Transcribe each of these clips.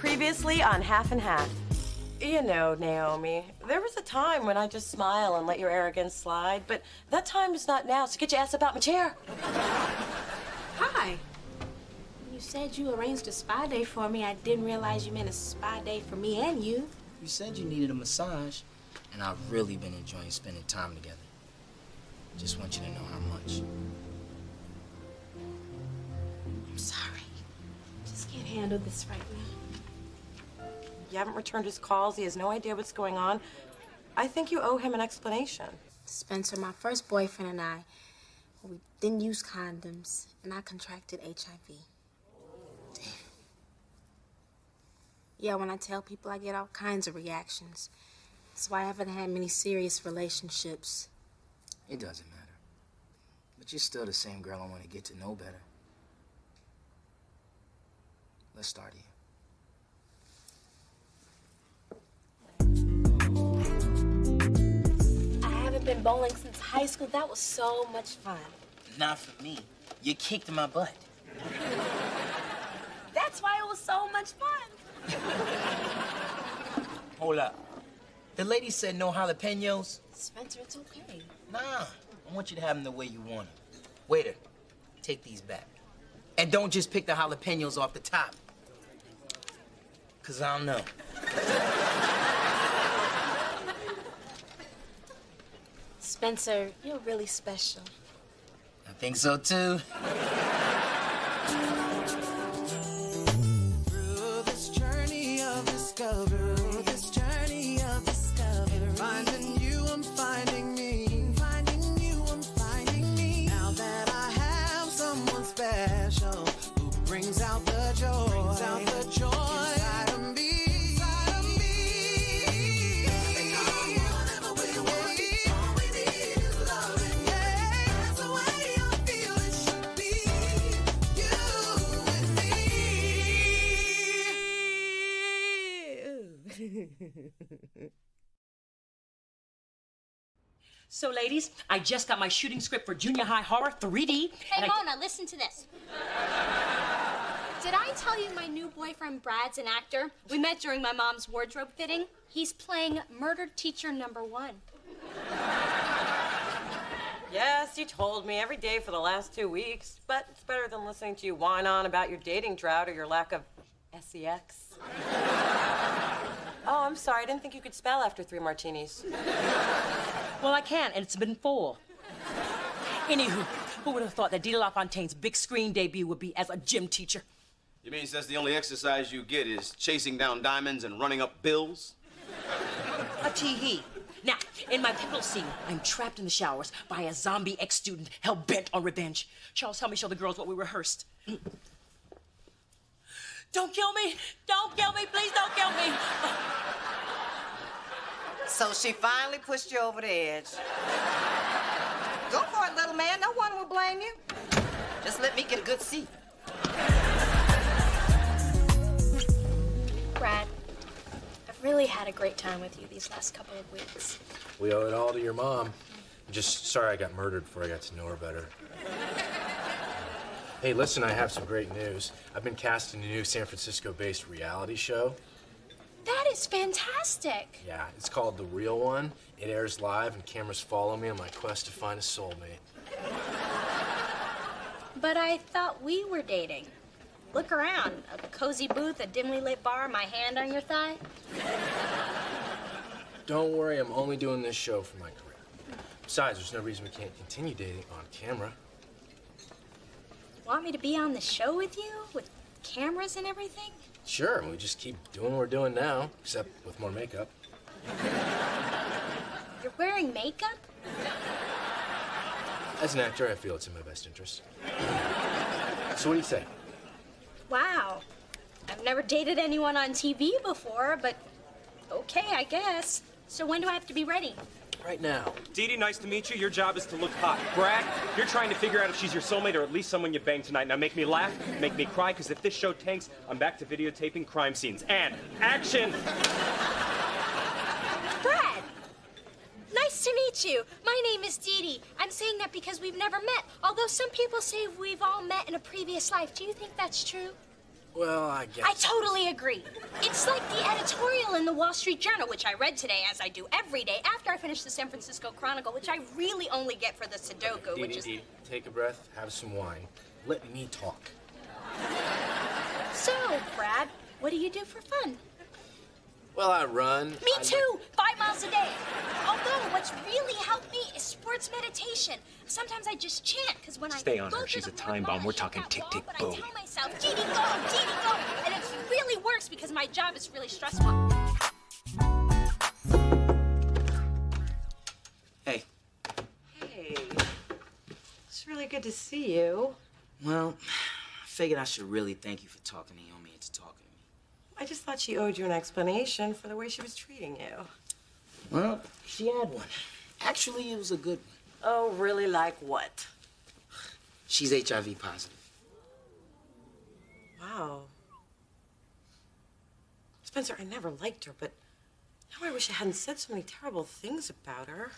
Previously on Half and Half. You know, Naomi, there was a time when I just smile and let your arrogance slide, but that time is not now, so get your ass about my chair. Hi. You said you arranged a spa day for me. I didn't realize you meant a spa day for me and you. You said you needed a massage, and I've really been enjoying spending time together. Just want you to know how much. I'm sorry. Just can't handle this right now. You haven't returned his calls. He has no idea what's going on. I think you owe him an explanation. Spencer, my first boyfriend and I, we didn't use condoms, and I contracted HIV. Yeah, when I tell people, I get all kinds of reactions. That's why I haven't had many serious relationships. It doesn't matter. But you're still the same girl I want to get to know better. Let's start here. I haven't been bowling since high school. That was so much fun. Not for me. You kicked my butt. That's why it was so much fun. Hold up. The lady said no jalapenos. Spencer, it's okay. Nah, I want you to have them the way you want them. Waiter, take these back. And don't just pick the jalapenos off the top. 'Cause I don't know. Spencer, you're really special. I think so, too. Through this journey of discovery, finding you, I'm finding me. Finding you, I'm finding me. Now that I have someone special who brings out the joy, inside of me. Whatever we want, all we need is loving. That's the way I feel it should be. You and me. So, ladies, I just got my shooting script for Junior High Horror 3D. Hey, Mona, listen to this. Did I tell you my new boyfriend Brad's an actor? We met during my mom's wardrobe fitting. He's playing murder teacher #1. Yes, you told me every day for the last 2 weeks, but it's better than listening to you whine on about your dating drought or your lack of sex. Oh, I'm sorry. I didn't think you could spell after 3 martinis. Well, I can, and it's been 4. Anywho, who would have thought that Dita LaFontaine's big screen debut would be as a gym teacher? You mean that's the only exercise you get is chasing down diamonds and running up bills? A tee-hee. Now, in my pivotal scene, I'm trapped in the showers by a zombie ex-student hell-bent on revenge. Charles, help me show the girls what we rehearsed. Don't kill me! Don't kill me! Please don't kill me! So she finally pushed you over the edge. Go for it, little man. No one will blame you. Just let me get a good seat. Brad, I've really had a great time with you these last couple of weeks. We owe it all to your mom. I'm just sorry I got murdered before I got to know her better. Hey, listen, I have some great news. I've been cast in a new San Francisco-based reality show. That is fantastic. Yeah, it's called The Real One. It airs live and cameras follow me on my quest to find a soulmate. But I thought we were dating. Look around. A cozy booth, a dimly lit bar, my hand on your thigh. Don't worry, I'm only doing this show for my career. Besides, there's no reason we can't continue dating on camera. Want me to be on the show with you? With cameras and everything? Sure, we just keep doing what we're doing now, except with more makeup. You're wearing makeup? As an actor, I feel it's in my best interest. So what do you say? Wow. I've never dated anyone on TV before, but okay, I guess. So when do I have to be ready? Right now. Dee Dee, nice to meet you. Your job is to look hot. Brad, you're trying to figure out if she's your soulmate or at least someone you banged tonight. Now make me laugh, make me cry, because if this show tanks, I'm back to videotaping crime scenes. And action! Brad! Nice to meet you. My name is Dee Dee. I'm saying that because we've never met, although some people say we've all met in a previous life. Do you think that's true? Well, I guess. I totally agree. It's like the editorial in the Wall Street Journal, which I read today, as I do every day after I finish the San Francisco Chronicle, which I really only get for the Sudoku, which is... Dee, take a breath, have some wine. Let me talk. So, Brad, what do you do for fun? Well, I run. Me too, 5 miles a day. Although, what's really helped me is sports meditation. Sometimes I just chant, because when Stay I on go her. through She's the a time board, bomb. We're I hit talking that tick, wall, tick, but boom. I tell myself, Dee Dee, go, and it really works because my job is really stressful. Hey. Hey. It's really good to see you. Well, I figured I should really thank you for talking Naomi into talking to me. I just thought she owed you an explanation for the way she was treating you. Well, she had one. Actually, it was a good one. Oh, really? Like what? She's HIV positive. Wow. Spencer, I never liked her, but now I wish I hadn't said so many terrible things about her.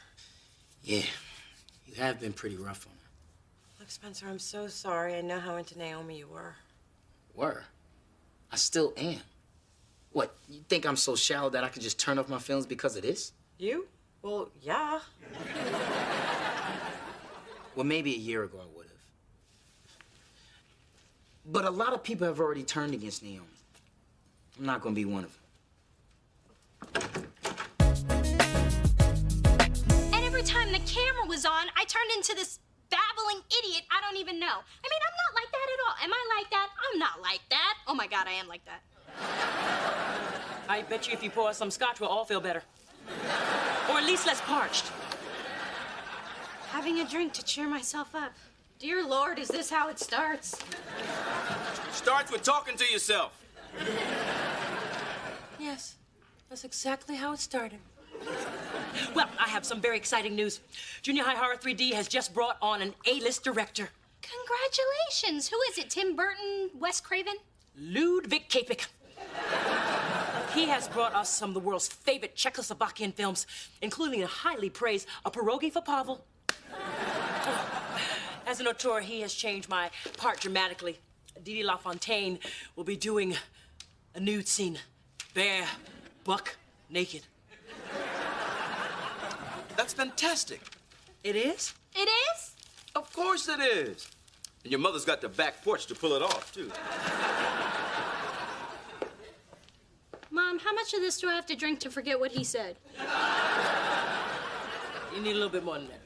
Yeah, you have been pretty rough on her. Look, Spencer, I'm so sorry. I know how into Naomi you were. Were? I still am. What, you think I'm so shallow that I could just turn off my feelings because of this? You? Well, yeah. Well, maybe a year ago I would have. But a lot of people have already turned against Naomi. I'm not gonna be one of them. And every time the camera was on, I turned into this babbling idiot I don't even know. I mean, I'm not like that at all. Am I like that? I'm not like that. Oh my God, I am like that. I bet you if you pour us some scotch, we'll all feel better. Or at least less parched. Having a drink to cheer myself up. Dear Lord, is this how it starts? Starts with talking to yourself. Yes, that's exactly how it started. Well, I have some very exciting news. Junior High Horror 3D has just brought on an A-list director. Congratulations. Who is it? Tim Burton? Wes Craven? Ludwig Kapik. He has brought us some of the world's favorite Czechoslovakian films, including the highly praised A Pierogi for Pavel. As an auteur, he has changed my part dramatically. Didi LaFontaine will be doing a nude scene. Bare, buck, naked. That's fantastic. It is? It is? Of course it is. And your mother's got the back porch to pull it off, too. Mom, how much of this do I have to drink to forget what he said? You need a little bit more than that.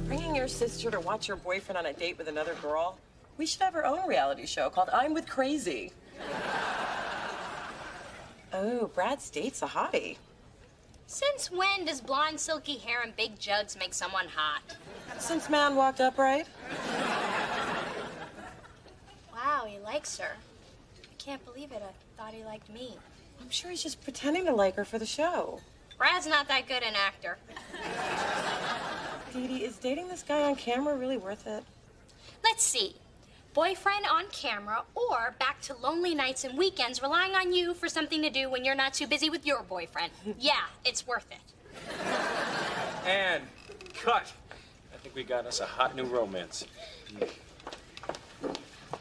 Bringing your sister to watch her boyfriend on a date with another girl? We should have our own reality show called I'm with Crazy. Oh, Brad's date's a hottie. Since when does blonde, silky hair and big jugs make someone hot? Since man walked upright? Wow, he likes her. I can't believe it. I thought he liked me. I'm sure he's just pretending to like her for the show. Brad's not that good an actor. Dee Dee, is dating this guy on camera really worth it? Let's see. Boyfriend on camera, or back to lonely nights and weekends relying on you for something to do when you're not too busy with your boyfriend. Yeah, it's worth it. And cut. I think we got us a hot new romance.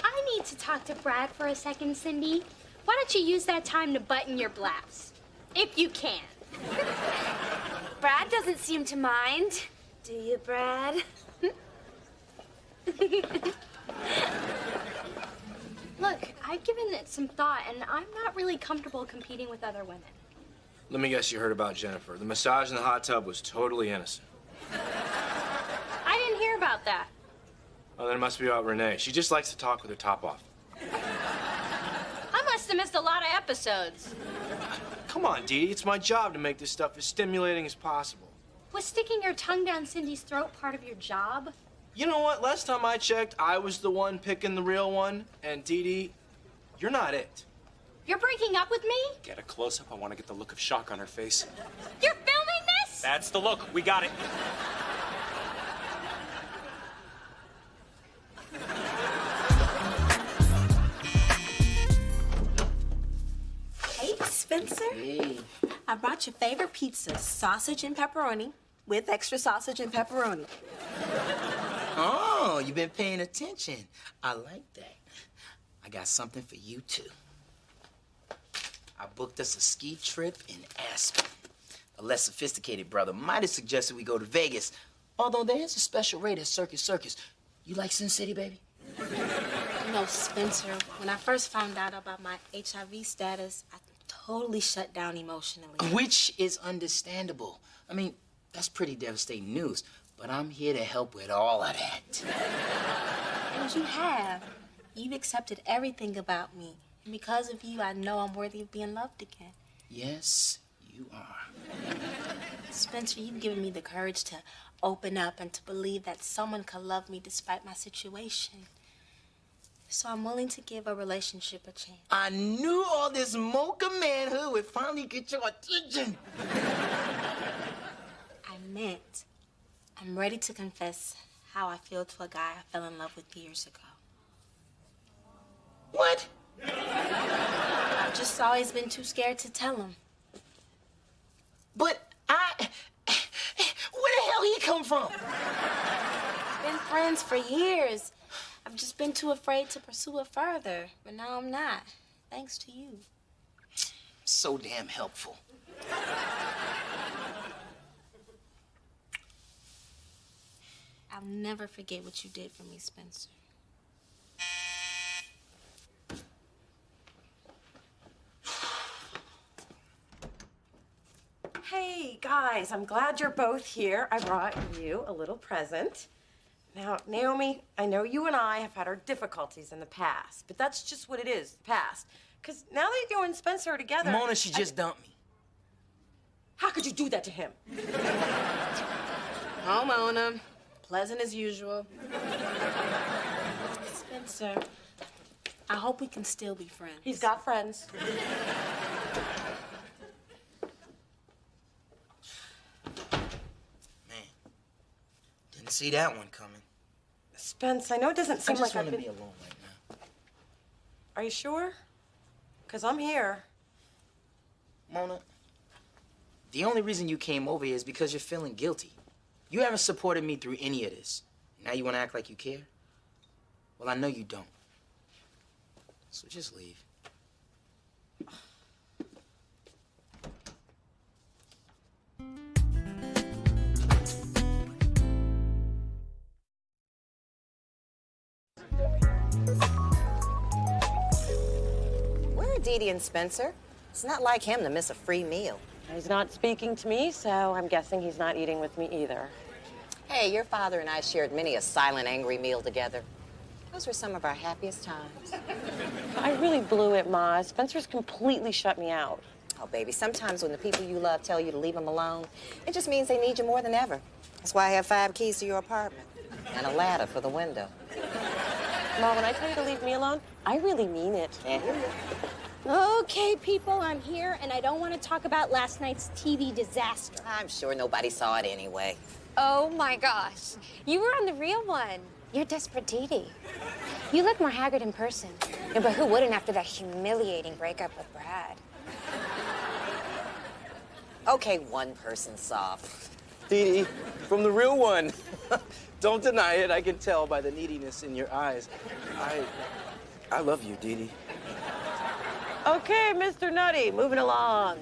I need to talk to Brad for a second, Cindy. Why don't you use that time to button your blouse? If you can. Brad doesn't seem to mind. Do you, Brad? Look, I've given it some thought, and I'm not really comfortable competing with other women. Let me guess you heard about Jennifer. The massage in the hot tub was totally innocent. I didn't hear about that. Oh, then it must be about Renee. She just likes to talk with her top off. I must have missed a lot of episodes. Come on, Dee Dee. It's my job to make this stuff as stimulating as possible. Was sticking your tongue down Cindy's throat part of your job? You know what? Last time I checked, I was the one picking the real one. And Dee Dee, you're not it. You're breaking up with me? Get a close-up. I want to get the look of shock on her face. You're filming this? That's the look. We got it. Hey, Spencer. Hey. I brought your favorite pizza, sausage and pepperoni, with extra sausage and pepperoni. Oh, you've been paying attention. I like that. I got something for you, too. I booked us a ski trip in Aspen. A less sophisticated brother might have suggested we go to Vegas, although there is a special rate at Circus. You like Sin City, baby? You know, Spencer, when I first found out about my HIV status, I totally shut down emotionally. Which is understandable. I mean, that's pretty devastating news, but I'm here to help with all of that. And you have. You've accepted everything about me. And because of you, I know I'm worthy of being loved again. Yes, you are. Spencer, you've given me the courage to open up and to believe that someone could love me despite my situation. So I'm willing to give a relationship a chance. I knew all this mocha manhood would finally get your attention. I meant I'm ready to confess how I feel to a guy I fell in love with years ago. What? I've just always been too scared to tell him. But where the hell he come from? Been friends for years. I've just been too afraid to pursue it further. But now I'm not, thanks to you. So damn helpful. I'll never forget what you did for me, Spencer. Hey, guys, I'm glad you're both here. I brought you a little present. Now, Naomi, I know you and I have had our difficulties in the past, but that's just what it is, the past. Because now that you and Spencer are together... Mona, she just dumped me. How could you do that to him? Oh, Mona. Pleasant as usual. Spencer, I hope we can still be friends. He's got friends. Didn't see that one coming. Spence, I know it doesn't seem like I I've just been... want to be alone right now. Are you sure? Because I'm here. Mona, the only reason you came over here is because you're feeling guilty. You haven't supported me through any of this. Now you want to act like you care? Well, I know you don't. So just leave. Where are Dee Dee and Spencer? It's not like him to miss a free meal. He's not speaking to me, so I'm guessing he's not eating with me either. Hey, your father and I shared many a silent, angry meal together. Those were some of our happiest times. I really blew it, Ma. Spencer's completely shut me out. Oh, baby, sometimes when the people you love tell you to leave them alone, it just means they need you more than ever. That's why I have 5 keys to your apartment and a ladder for the window. Ma, when I tell you to leave me alone, I really mean it. Can't hear you. Okay, people, I'm here, and I don't want to talk about last night's TV disaster. I'm sure nobody saw it anyway. Oh my gosh, you were on the real one. You're Desperate Dee Dee. You look more haggard in person. Yeah, but who wouldn't after that humiliating breakup with Brad? Okay, one person saw. Dee Dee, from the real one. Don't deny it. I can tell by the neediness in your eyes. I love you, Dee Dee. Okay, Mr. Nutty, moving along.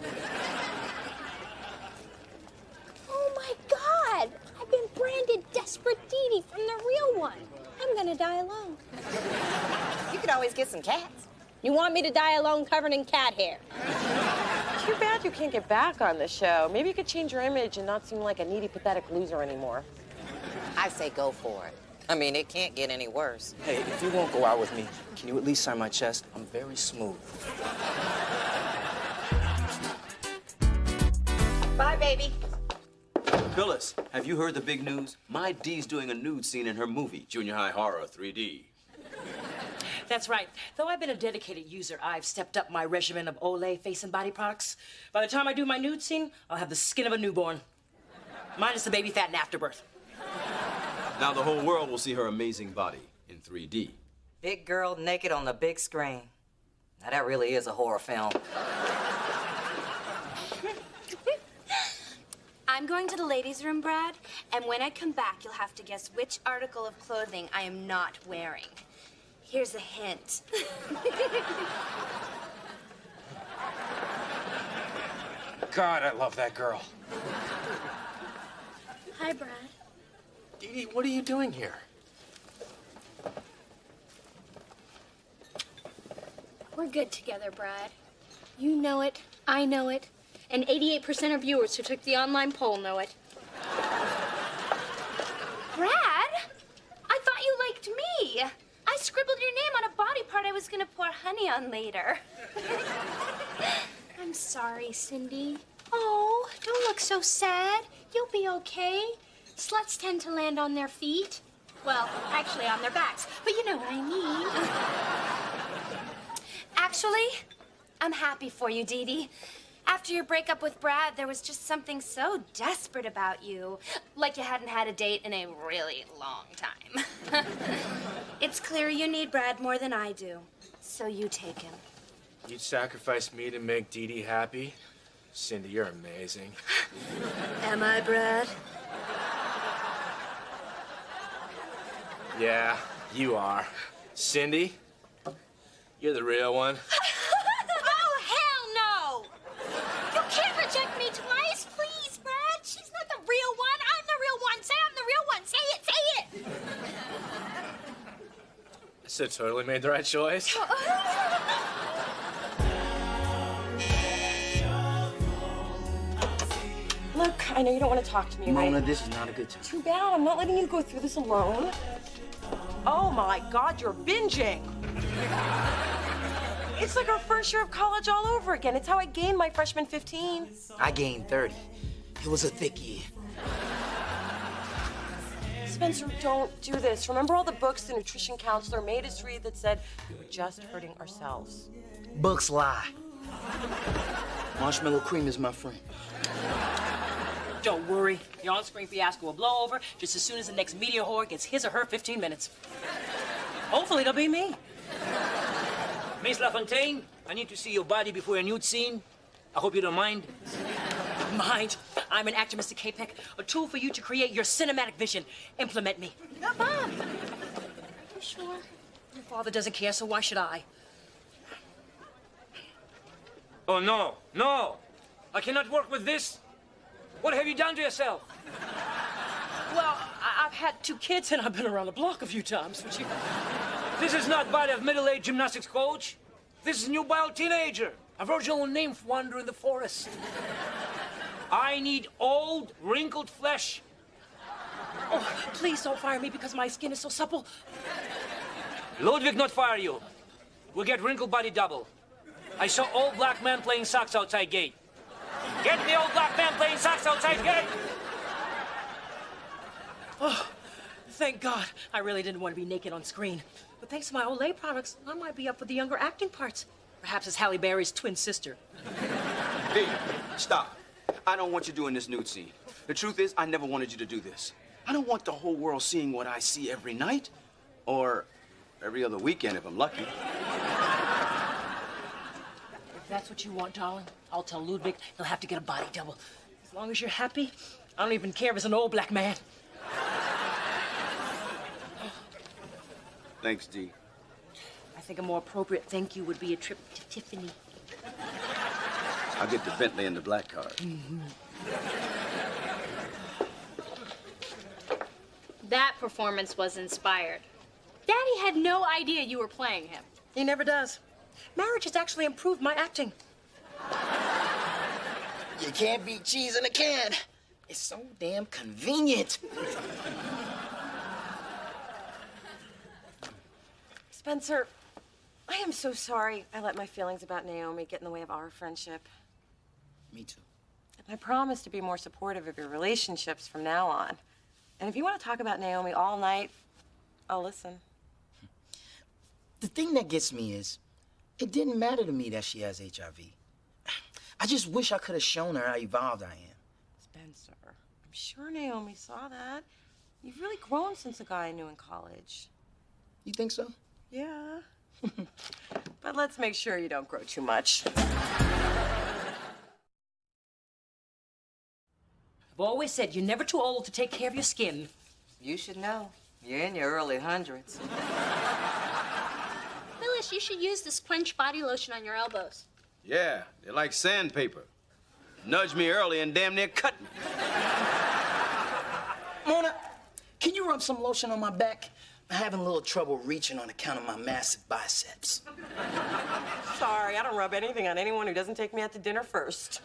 Oh my God! I've been branded Desperate Dee Dee from the real one. I'm gonna die alone. You could always get some cats. You want me to die alone covered in cat hair? Too bad you can't get back on the show. Maybe you could change your image and not seem like a needy, pathetic loser anymore. I say go for it. I mean, it can't get any worse. Hey, if you won't go out with me, can you at least sign my chest? I'm very smooth. Bye, baby. Phyllis, have you heard the big news? My Dee's doing a nude scene in her movie, Junior High Horror 3D. That's right. Though I've been a dedicated user, I've stepped up my regimen of Olay face and body products. By the time I do my nude scene, I'll have the skin of a newborn. Minus the baby fat and afterbirth. Now the whole world will see her amazing body in 3D. Big girl naked on the big screen. Now that really is a horror film. I'm going to the ladies' room, Brad, and when I come back, you'll have to guess which article of clothing I am not wearing. Here's a hint. God, I love that girl. Hi, Brad. Dee Dee, what are you doing here? We're good together, Brad. You know it, I know it, and 88% of viewers who took the online poll know it. Brad, I thought you liked me. I scribbled your name on a body part I was gonna pour honey on later. I'm sorry, Cindy. Oh, don't look so sad. You'll be okay. Sluts tend to land on their feet. Well, actually on their backs, but you know what I mean. Actually, I'm happy for you, Dee Dee. After your breakup with Brad, there was just something so desperate about you. Like you hadn't had a date in a really long time. It's clear you need Brad more than I do, so you take him. You'd sacrifice me to make Dee Dee happy? Cindy, you're amazing. Am I, Brad? Yeah, you are. Cindy, you're the real one. Oh, hell no! You can't reject me twice, please, Brad. She's not the real one. I'm the real one. Say I'm the real one. Say it, say it. So totally made the right choice. Look, I know you don't want to talk to me, right? Mona, this is not a good time. Too bad. I'm not letting you go through this alone. Oh my God, you're binging. It's like our first year of college all over again. It's how I gained my freshman 15. I gained 30. It was a thick year. Spencer, don't do this. Remember all the books the nutrition counselor made us read that said we were just hurting ourselves? Books lie. Marshmallow cream is my friend. Don't worry. The on-screen fiasco will blow over just as soon as the next media whore gets his or her 15 minutes. Hopefully it'll be me. Miss LaFontaine, I need to see your body before a nude scene. I hope you don't mind. Mind? I'm an actor, Mr. K-Peck. A tool for you to create your cinematic vision. Implement me. Mom, you sure? Your father doesn't care, so why should I? Oh, no, no. I cannot work with this. What have you done to yourself? Well, I've had 2 kids and I've been around the block a few times. But you... This is not body of middle-aged gymnastics coach. This is nubile teenager. A virginal nymph wandering the forest. I need old, wrinkled flesh. Oh, please don't fire me because my skin is so supple. Ludwig not fire you. We'll get wrinkled body double. I saw old black man playing socks outside gate. Get the old black man playing socks outside gate. Oh, thank God. I really didn't want to be naked on screen. But thanks to my Olay products, I might be up for the younger acting parts. Perhaps as Halle Berry's twin sister. Hey, stop. I don't want you doing this nude scene. The truth is, I never wanted you to do this. I don't want the whole world seeing what I see every night. Or every other weekend if I'm lucky. If that's what you want, darling, I'll tell Ludwig he'll have to get a body double. As long as you're happy, I don't even care if it's an old black man. Thanks, Dee. I think a more appropriate thank you would be a trip to Tiffany. I'll get the Bentley and the black card. That performance was inspired. Daddy had no idea you were playing him. He never does. Marriage has actually improved my acting. You can't beat cheese in a can. It's so damn convenient. Spencer, I am so sorry I let my feelings about Naomi get in the way of our friendship. Me too. And I promise to be more supportive of your relationships from now on. And if you want to talk about Naomi all night, I'll listen. The thing that gets me is, it didn't matter to me that she has HIV. I just wish I could have shown her how evolved I am. Spencer, I'm sure Naomi saw that. You've really grown since the guy I knew in college. You think so? Yeah. But let's make sure you don't grow too much. Have I've always said you're never too old to take care of your skin. You should know. You're in your early hundreds. Phyllis, you should use this Quench body lotion on your elbows. Yeah, they're like sandpaper. Nudge me early and damn near cut me. Mona, can you rub some lotion on my back? I'm having a little trouble reaching on account of my massive biceps. Sorry, I don't rub anything on anyone who doesn't take me out to dinner first.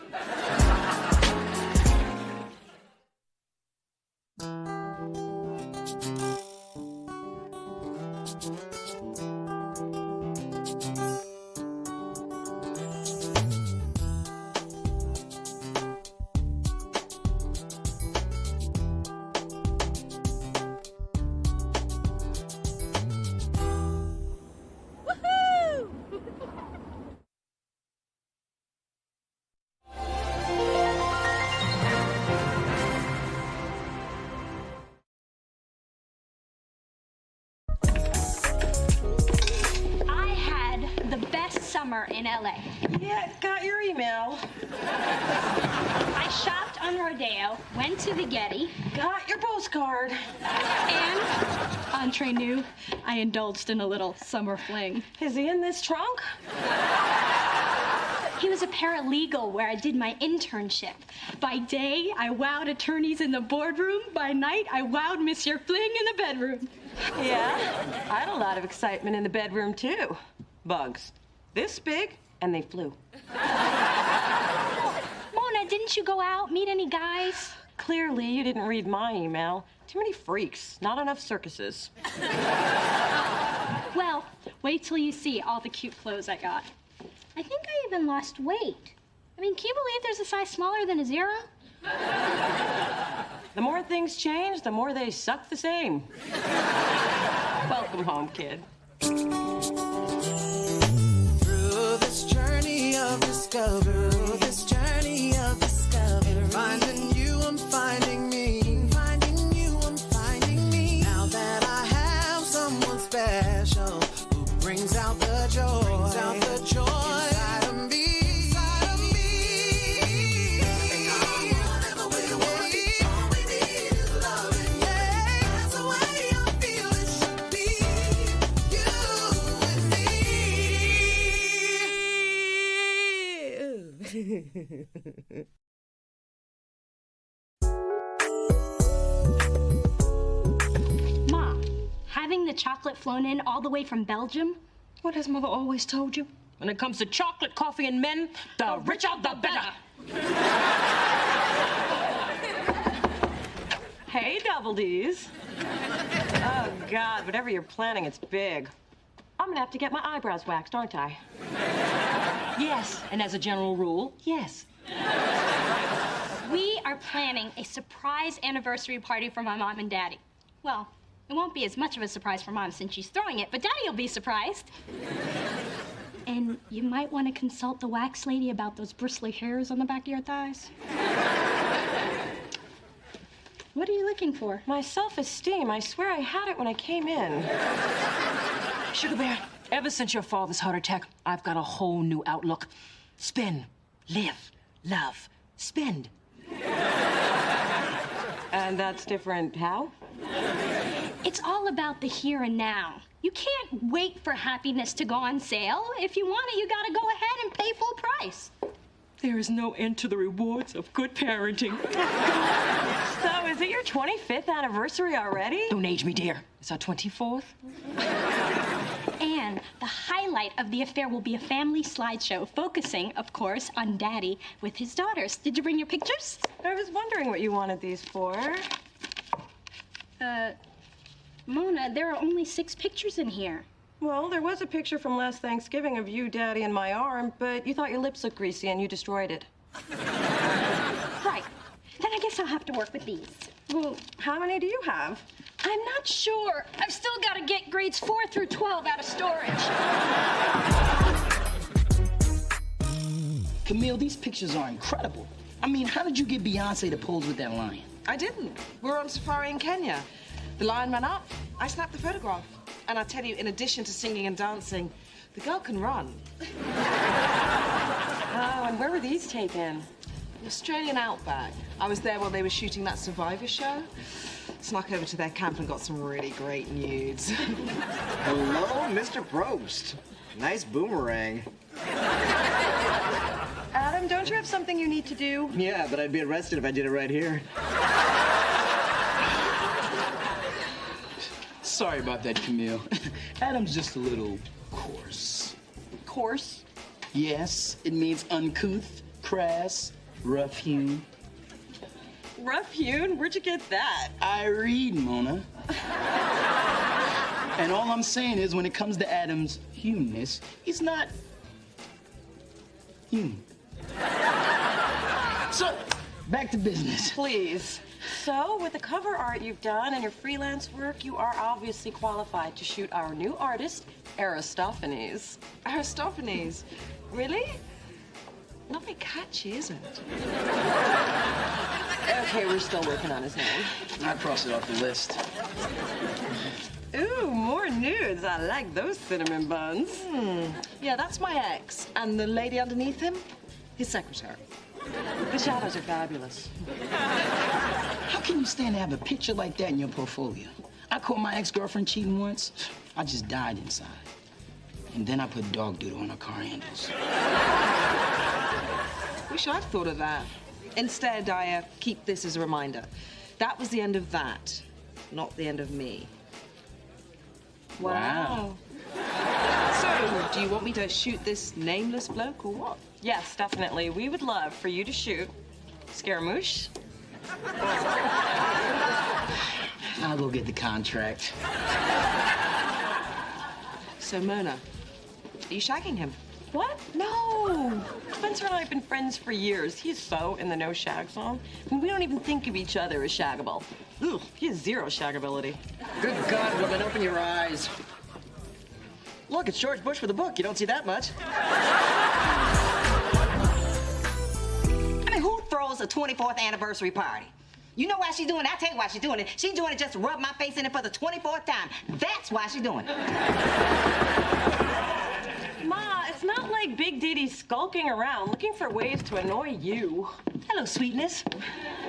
Summer in LA. Yeah, got your email. I shopped on Rodeo, went to the Getty. Got your postcard. And, entre nous, I indulged in a little summer fling. Is he in this trunk? He was a paralegal where I did my internship. By day, I wowed attorneys in the boardroom. By night, I wowed Monsieur Fling in the bedroom. Yeah, I had a lot of excitement in the bedroom, too. Bugs. This big, and they flew. Mona, didn't you go out, meet any guys? Clearly, you didn't read my email. Too many freaks, not enough circuses. Well, wait till you see all the cute clothes I got. I think I even lost weight. I mean, can you believe there's a size smaller than a 0? The more things change, the more they suck the same. Welcome home, kid. This journey of discovery. Finding you, I'm finding me. Finding you, I'm finding me. Now that I have someone special who brings out the joy. Brings out the joy inside of me. Inside of me. Whatever we want, all we need is loving. Yeah, that's the way I feel it should be. You and me. Ma, having the chocolate flown in all the way from Belgium? What has Mother always told you? When it comes to chocolate, coffee, and men, the richer the better. Hey, Double D's. Oh, God, whatever you're planning, it's big. I'm gonna have to get my eyebrows waxed, aren't I? Yes, and as a general rule, yes. We are planning a surprise anniversary party for my mom and daddy. Well, it won't be as much of a surprise for mom since she's throwing it, but daddy will be surprised. And you might want to consult the wax lady about those bristly hairs on the back of your thighs. What are you looking for? My self-esteem. I swear I had it when I came in. Sugar Bear, ever since your father's heart attack, I've got a whole new outlook. Spin, live, love, spend. And that's different how? It's all about the here and now. You can't wait for happiness to go on sale. If you want it, you gotta go ahead and pay full price. There is no end to the rewards of good parenting. So, is it your 25th anniversary already? Don't age me, dear. It's our 24th. And the highlight of the affair will be a family slideshow focusing, of course, on Daddy with his daughters. Did you bring your pictures? I was wondering what you wanted these for. Mona, there are only 6 pictures in here. Well, there was a picture from last Thanksgiving of you, Daddy, and my arm, but you thought your lips looked greasy and you destroyed it. Right. Then I guess I'll have to work with these. Well, how many do you have? I'm not sure. I've still got to get grades 4 through 12 out of storage. Camille, these pictures are incredible. I mean, how did you get Beyonce to pose with that lion? I didn't. We were on safari in Kenya. The lion ran up. I snapped the photograph. And I tell you, in addition to singing and dancing, the girl can run. Oh, and where were these taken? Australian outback. I was there while they were shooting that Survivor show. Snuck over to their camp and got some really great nudes. Hello, Mr. Probst. Nice boomerang. Adam, don't you have something you need to do? Yeah, but I'd be arrested if I did it right here. Sorry about that, Camille. Adam's just a little coarse. Coarse? Yes, it means uncouth, crass, rough-hewn. Rough-hewn? Where'd you get that? I read, Mona. And all I'm saying is, when it comes to Adam's humanness, he's not human. So, back to business. Please. So, with the cover art you've done and your freelance work, you are obviously qualified to shoot our new artist, Aristophanes. Aristophanes? Really? Not very catchy, is it? Okay, we're still working on his name. I crossed it off the list. Ooh, more nudes. I like those cinnamon buns. Yeah, that's my ex. And the lady underneath him, his secretary. The shadows are fabulous. How can you stand to have a picture like that in your portfolio? I caught my ex-girlfriend cheating once. I just died inside. And then I put dog doodle on her car handles. Wish I'd thought of that. Instead, I keep this as a reminder. That was the end of that, not the end of me. Wow. So, do you want me to shoot this nameless bloke or what? Yes, definitely. We would love for you to shoot Scaramouche. I'll go get the contract. So, Mona, are you shagging him? What? No. Spencer and I have been friends for years. He's so in the no shag zone. I mean, we don't even think of each other as shaggable. Ugh, he has zero shaggability. Good God, woman, open your eyes. Look, it's George Bush with a book. You don't see that much. I mean, who throws a 24th anniversary party? You know why she's doing it? I'll tell you why she's doing it. She's doing it just to rub my face in it for the 24th time. That's why she's doing it. Ma, it's not like Big Diddy's skulking around looking for ways to annoy you. Hello, sweetness.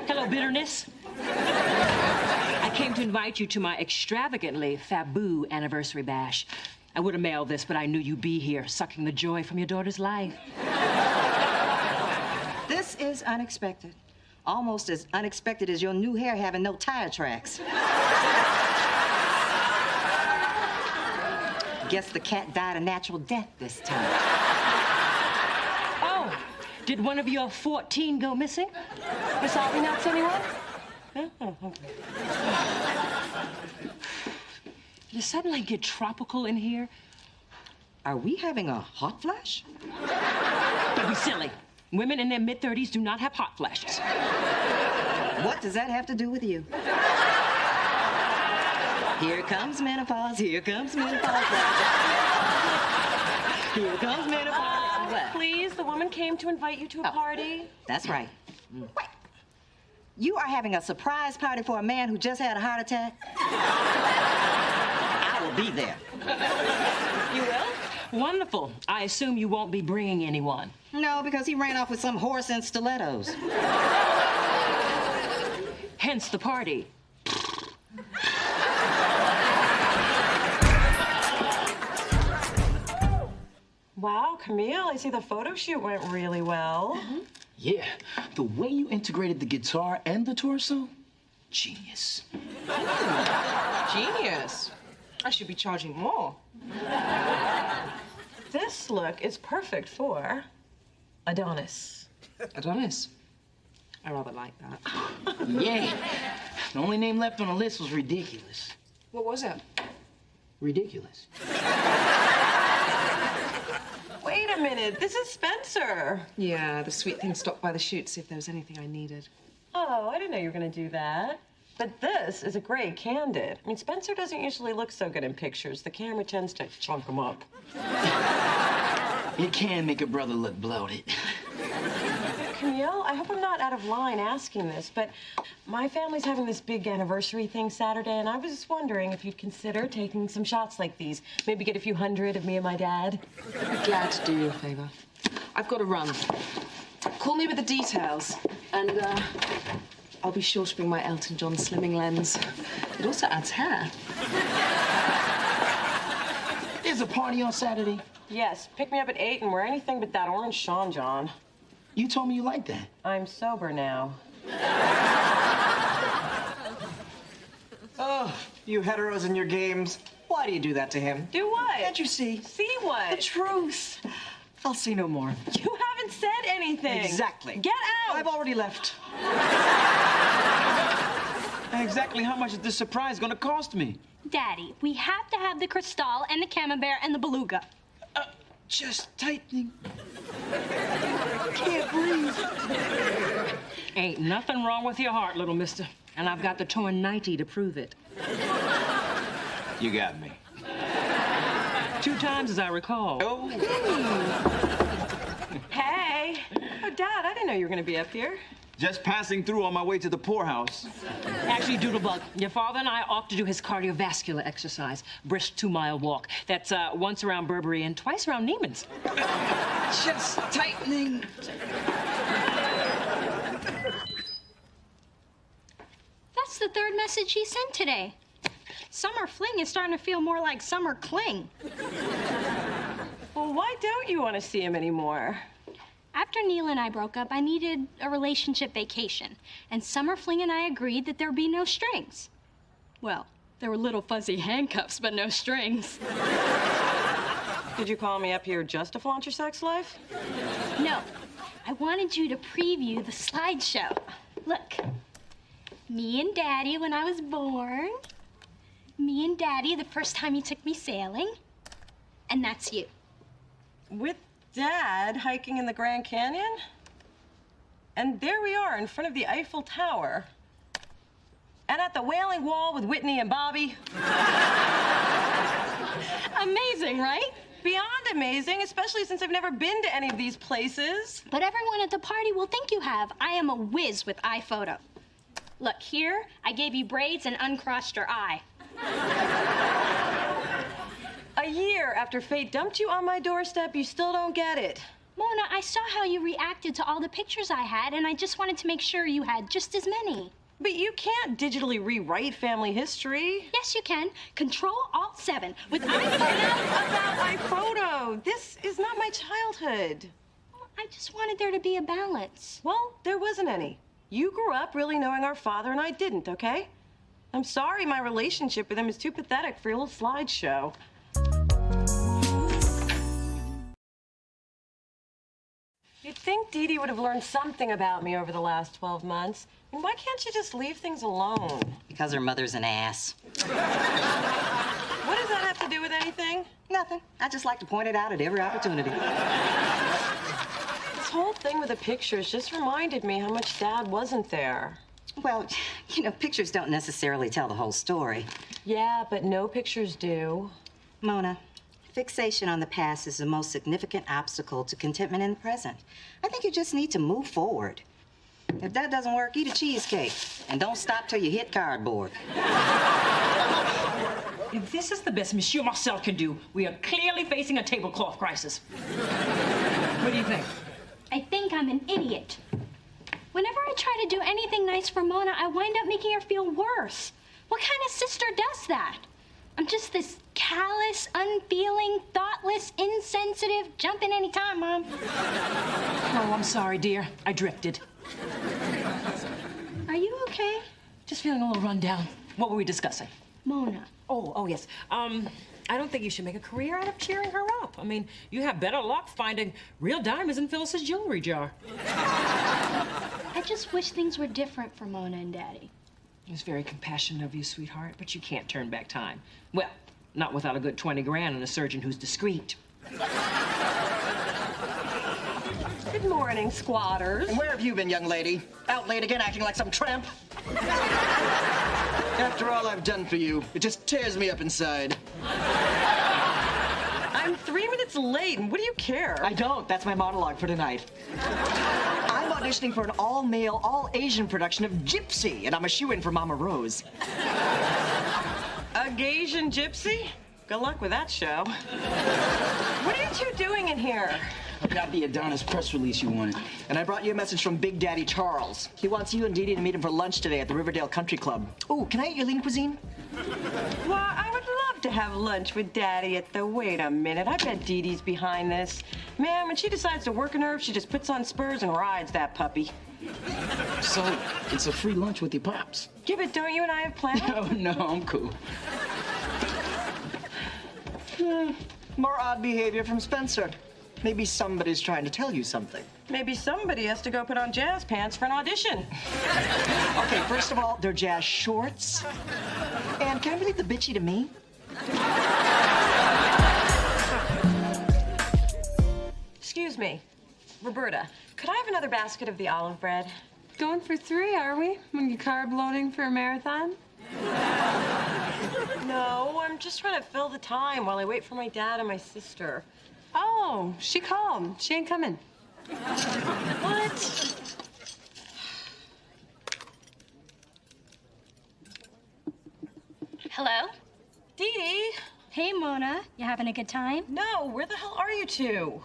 Hello, bitterness. I came to invite you to my extravagantly faboo anniversary bash. I would have mailed this, but I knew you'd be here, sucking the joy from your daughter's life. This is unexpected. Almost as unexpected as your new hair having no tire tracks. Guess the cat died a natural death this time. Oh, did one of your 14 go missing? Miss Nuts, anyone? Oh, okay. Did it suddenly get tropical in here? Are we having a hot flash? Don't be silly. Women in their mid-30s do not have hot flashes. What does that have to do with you? Here comes menopause, here comes menopause. Here comes menopause. What? Please, the woman came to invite you to a party. That's right. Wait. You are having a surprise party for a man who just had a heart attack? I will be there. You will? Wonderful. I assume you won't be bringing anyone. No, because he ran off with some horse in stilettos. Hence the party. Wow, Camille, I see the photo shoot went really well. Yeah, the way you integrated the guitar and the torso, genius. Genius. I should be charging more. This look is perfect for Adonis. Adonis? I rather like that. Yeah, the only name left on the list was ridiculous. What was it? Ridiculous. Wait a minute, this is Spencer. Yeah, the sweet thing stopped by the shoot to see if there was anything I needed. Oh, I didn't know you were gonna do that. But this is a great candid. I mean, Spencer doesn't usually look so good in pictures. The camera tends to chunk him up. It can make a brother look bloated. Camille, I hope I'm not out of line asking this, but my family's having this big anniversary thing Saturday, and I was just wondering if you'd consider taking some shots like these. Maybe get a few hundred of me and my dad. I'd be glad to do you a favor. I've got to run. Call me with the details, and I'll be sure to bring my Elton John slimming lens. It also adds hair. There's a party on Saturday. Yes, pick me up at 8 and wear anything but that orange Sean John. You told me you liked that. I'm sober now. Oh, you heteros and your games. Why do you do that to him? Do what? Can't you see? See what? The truth. I'll see no more. You haven't said anything. Exactly. Get out! I've already left. And exactly how much is this surprise gonna cost me? Daddy, we have to have the Cristal and the Camembert and the Beluga. Just tightening. Can't breathe. Ain't nothing wrong with your heart, little mister. And I've got the torn 90 to prove it. You got me. 2 times, as I recall. Oh. Hey. Oh, Dad, I didn't know you were going to be up here. Just passing through on my way to the poorhouse. Actually, Doodlebug, your father and I ought to do his cardiovascular exercise. Brisk 2-mile walk. That's once around Burberry and twice around Neiman's. Just tightening. That's the 3rd message he sent today. Summer fling is starting to feel more like summer cling. Well, why don't you want to see him anymore? After Neil and I broke up, I needed a relationship vacation. And Summer Fling and I agreed that there'd be no strings. Well, there were little fuzzy handcuffs, but no strings. Did you call me up here just to flaunt your sex life? No. I wanted you to preview the slideshow. Look. Me and Daddy when I was born. Me and Daddy the first time you took me sailing. And that's you. With Dad hiking in the Grand Canyon? And there we are in front of the Eiffel Tower. And at the Wailing Wall with Whitney and Bobby. Amazing, right? Beyond amazing, especially since I've never been to any of these places. But everyone at the party will think you have. I am a whiz with iPhoto. Look, here, I gave you braids and uncrossed your eye. A year after fate dumped you on my doorstep, you still don't get it. Mona, I saw how you reacted to all the pictures I had, and I just wanted to make sure you had just as many. But you can't digitally rewrite family history. Yes, you can. Control-Alt-7 with Enough about iPhoto. This is not my childhood. I just wanted there to be a balance. Well, there wasn't any. You grew up really knowing our father, and I didn't, okay? I'm sorry my relationship with him is too pathetic for your little slideshow. You'd think Dee Dee would have learned something about me over the last 12 months. I mean, why can't you just leave things alone? Because her mother's an ass. What does that have to do with anything? Nothing. I just like to point it out at every opportunity. This whole thing with the pictures just reminded me how much Dad wasn't there. Well, you know, pictures don't necessarily tell the whole story. Yeah, but no pictures do. Mona, fixation on the past is the most significant obstacle to contentment in the present. I think you just need to move forward. If that doesn't work, eat a cheesecake. And don't stop till you hit cardboard. If this is the best Monsieur Marcel can do, we are clearly facing a tablecloth crisis. What do you think? I think I'm an idiot. Whenever I try to do anything nice for Mona, I wind up making her feel worse. What kind of sister does that? I'm just this callous, unfeeling, thoughtless, insensitive, jump in any time, Mom. Oh, I'm sorry, dear. I drifted. Are you okay? Just feeling a little run down. What were we discussing? Mona. Oh, yes. I don't think you should make a career out of cheering her up. I mean, you have better luck finding real diamonds in Phyllis's jewelry jar. I just wish things were different for Mona and Daddy. It's very compassionate of you, sweetheart, but you can't turn back time. Well, not without a good 20 grand and a surgeon who's discreet. Good morning, squatters. And where have you been, young lady? Out late again acting like some tramp? After all I've done for you, it just tears me up inside. I'm 3 minutes late, and what do you care? I don't. That's my monologue for tonight. I'm auditioning for an all-male, all-Asian production of Gypsy, and I'm a shoo-in for Mama Rose. A Gaysian gypsy? Good luck with that show. What are you two doing in here? I've got the Adonis press release you wanted. And I brought you a message from Big Daddy Charles. He wants you and Dee Dee to meet him for lunch today at the Riverdale Country Club. Ooh, can I eat your lean cuisine? Well, I would love to have lunch with Daddy at the... Wait a minute, I bet Dee Dee's behind this. Man, when she decides to work a nerve, she just puts on spurs and rides that puppy. So, it's a free lunch with your pops. Yeah, but don't you and I have plans? No, I'm cool. More odd behavior from Spencer. Maybe somebody's trying to tell you something. Maybe somebody has to go put on jazz pants for an audition. Okay, first of all, they're jazz shorts. And can I leave the bitchy to me? Excuse me, Roberta, could I have another basket of the olive bread? Going for 3, are we? When you carb loading for a marathon? No, I'm just trying to fill the time while I wait for my dad and my sister. Oh, she called. She ain't coming. What? Hello? Dee Dee? Hey, Mona. You having a good time? No, where the hell are you two?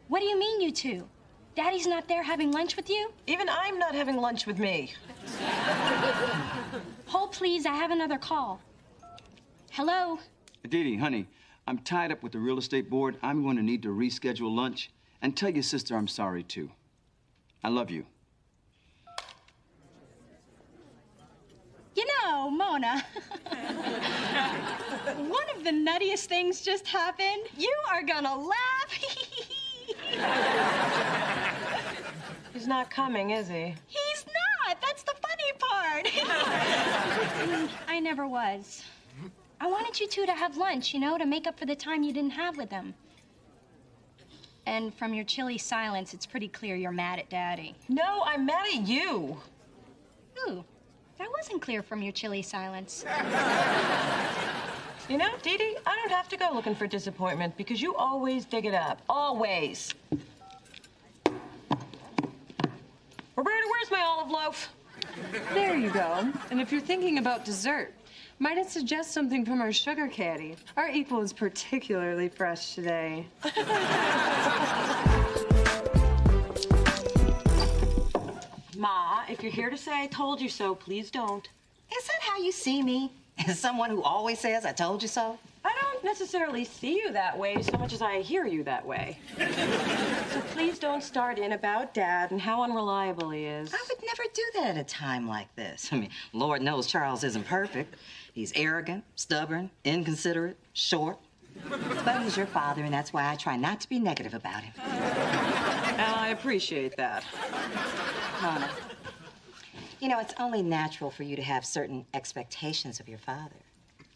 What do you mean, you two? Daddy's not there having lunch with you? Even I'm not having lunch with me. Hold, please. I have another call. Hello? Dee Dee, honey, I'm tied up with the real estate board. I'm going to need to reschedule lunch. And tell your sister I'm sorry, too. I love you. You know, Mona, one of the nuttiest things just happened. You are gonna laugh. He's not coming, is he? He's not. That's the funny part. I never was. I wanted you two to have lunch, you know, to make up for the time you didn't have with them. And from your chilly silence, it's pretty clear you're mad at Daddy. No, I'm mad at you. Ooh, that wasn't clear from your chilly silence. You know, Dee Dee, I don't have to go looking for disappointment because you always dig it up. Always. Roberta, where's my olive loaf? There you go. And if you're thinking about dessert, might I suggest something from our sugar caddy? Our equal is particularly fresh today. Ma, if you're here to say I told you so, please don't. Is that how you see me? As someone who always says, I told you so? I don't necessarily see you that way so much as I hear you that way. So please don't start in about Dad and how unreliable he is. I would never do that at a time like this. I mean, Lord knows Charles isn't perfect. He's arrogant, stubborn, inconsiderate, short. But he's your father, and that's why I try not to be negative about him. And I appreciate that. Mona, you know, it's only natural for you to have certain expectations of your father.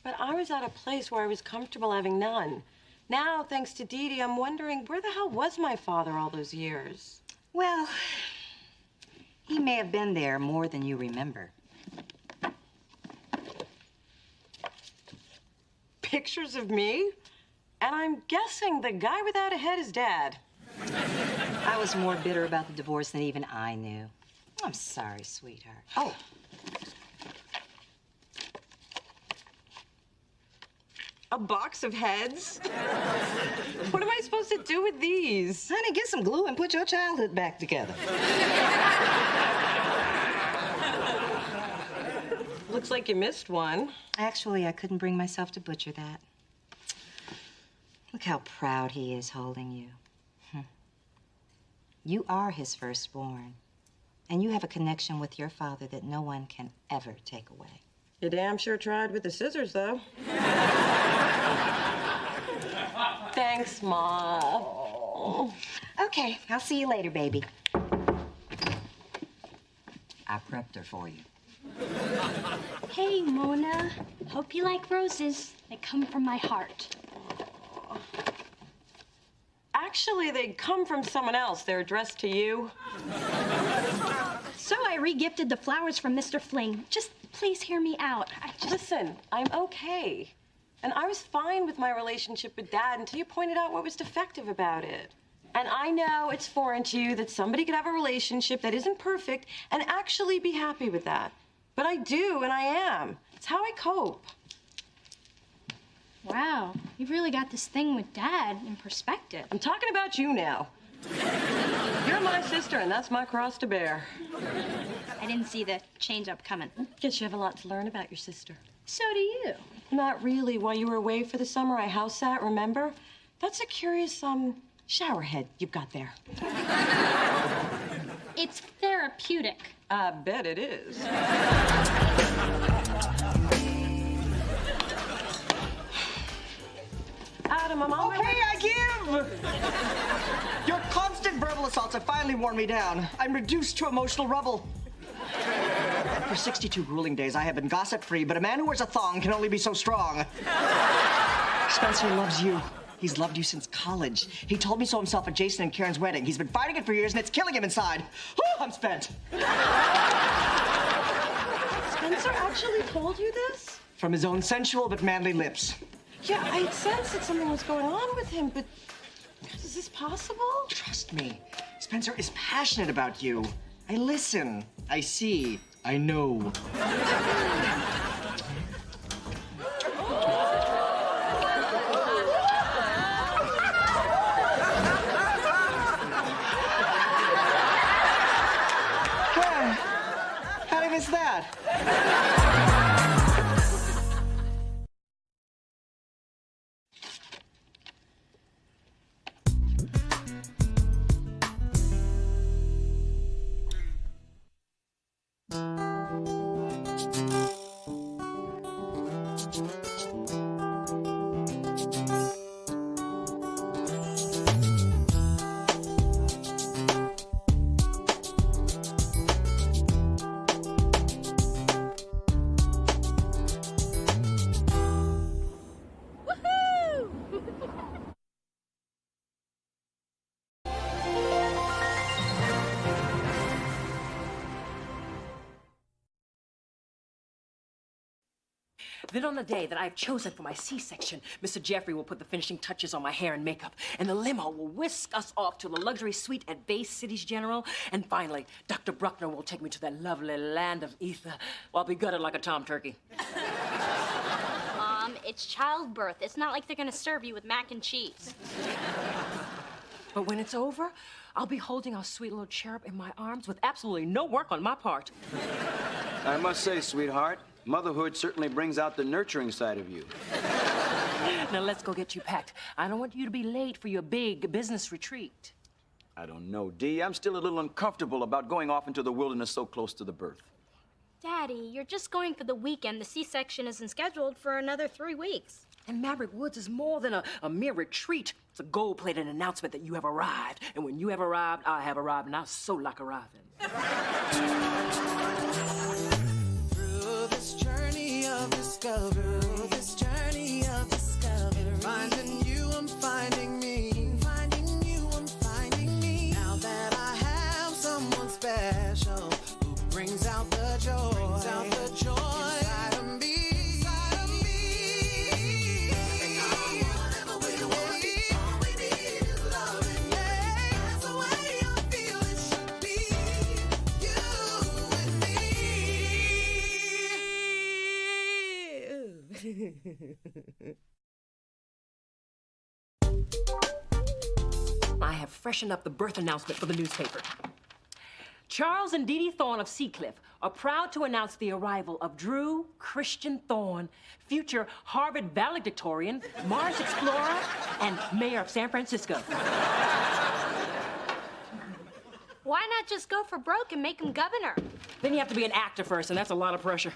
But I was at a place where I was comfortable having none. Now, thanks to Dee Dee, I'm wondering where the hell was my father all those years? Well, he may have been there more than you remember. Pictures of me? And I'm guessing the guy without a head is Dad. I was more bitter about the divorce than even I knew. I'm sorry, sweetheart. Oh. A box of heads? What am I supposed to do with these? Honey, get some glue and put your childhood back together. Looks like you missed one. Actually, I couldn't bring myself to butcher that. Look how proud he is holding you. You are his firstborn, and you have a connection with your father that no one can ever take away. You damn sure tried with the scissors, though. Thanks, Ma. Okay, I'll see you later, baby. I prepped her for you. Hey, Mona. Hope you like roses. They come from my heart. Actually, they come from someone else. They're addressed to you. So I re-gifted the flowers from Mr. Fling. Just please hear me out. Listen, I'm okay. And I was fine with my relationship with Dad until you pointed out what was defective about it. And I know it's foreign to you that somebody could have a relationship that isn't perfect and actually be happy with that. But I do, and I am. It's how I cope. Wow, you've really got this thing with Dad in perspective. I'm talking about you now. You're my sister, and that's my cross to bear. I didn't see the change-up coming. Guess you have a lot to learn about your sister. So do you. Not really. While you were away for the summer, I house sat, remember? That's a curious, shower head you've got there. It's therapeutic. I bet it is. Adam, I'm on my way. Okay, I give! Your constant verbal assaults have finally worn me down. I'm reduced to emotional rubble. For 62 grueling days, I have been gossip-free, but a man who wears a thong can only be so strong. Spencer loves you. He's loved you since college. He told me so himself at Jason and Karen's wedding. He's been fighting it for years, and it's killing him inside. Whew, I'm spent. Spencer actually told you this? From his own sensual but manly lips. Yeah, I sensed that something was going on with him, but is this possible? Trust me. Spencer is passionate about you. I listen. I see. I know. How'd I miss that? Then on the day that I've chosen for my C-section, Mr. Jeffrey will put the finishing touches on my hair and makeup, and the limo will whisk us off to the luxury suite at Bay Cities General, and finally, Dr. Bruckner will take me to that lovely land of ether, while I'll be gutted like a tom turkey. Mom, it's childbirth. It's not like they're gonna serve you with mac and cheese. But when it's over, I'll be holding our sweet little cherub in my arms with absolutely no work on my part. I must say, sweetheart, motherhood certainly brings out the nurturing side of you. Now let's go get you packed. I don't want you to be late for your big business retreat. I don't know, Dee. I'm still a little uncomfortable about going off into the wilderness so close to the birth. Daddy, you're just going for the weekend. The C-section isn't scheduled for another 3 weeks. And Maverick Woods is more than a mere retreat. It's a gold-plated announcement that you have arrived. And when you have arrived, I have arrived, and I so like arriving. Through this journey of discovery, finding you, I'm finding me. Finding you, I'm finding me. Now that I have someone special who brings out the joy, inside of me. I have freshened up the birth announcement for the newspaper. Charles and Dee Dee Thorne of Seacliff are proud to announce the arrival of Drew Christian Thorne, future Harvard valedictorian, Mars explorer, and mayor of San Francisco. Why not just go for broke and make him governor? Then you have to be an actor first, and that's a lot of pressure.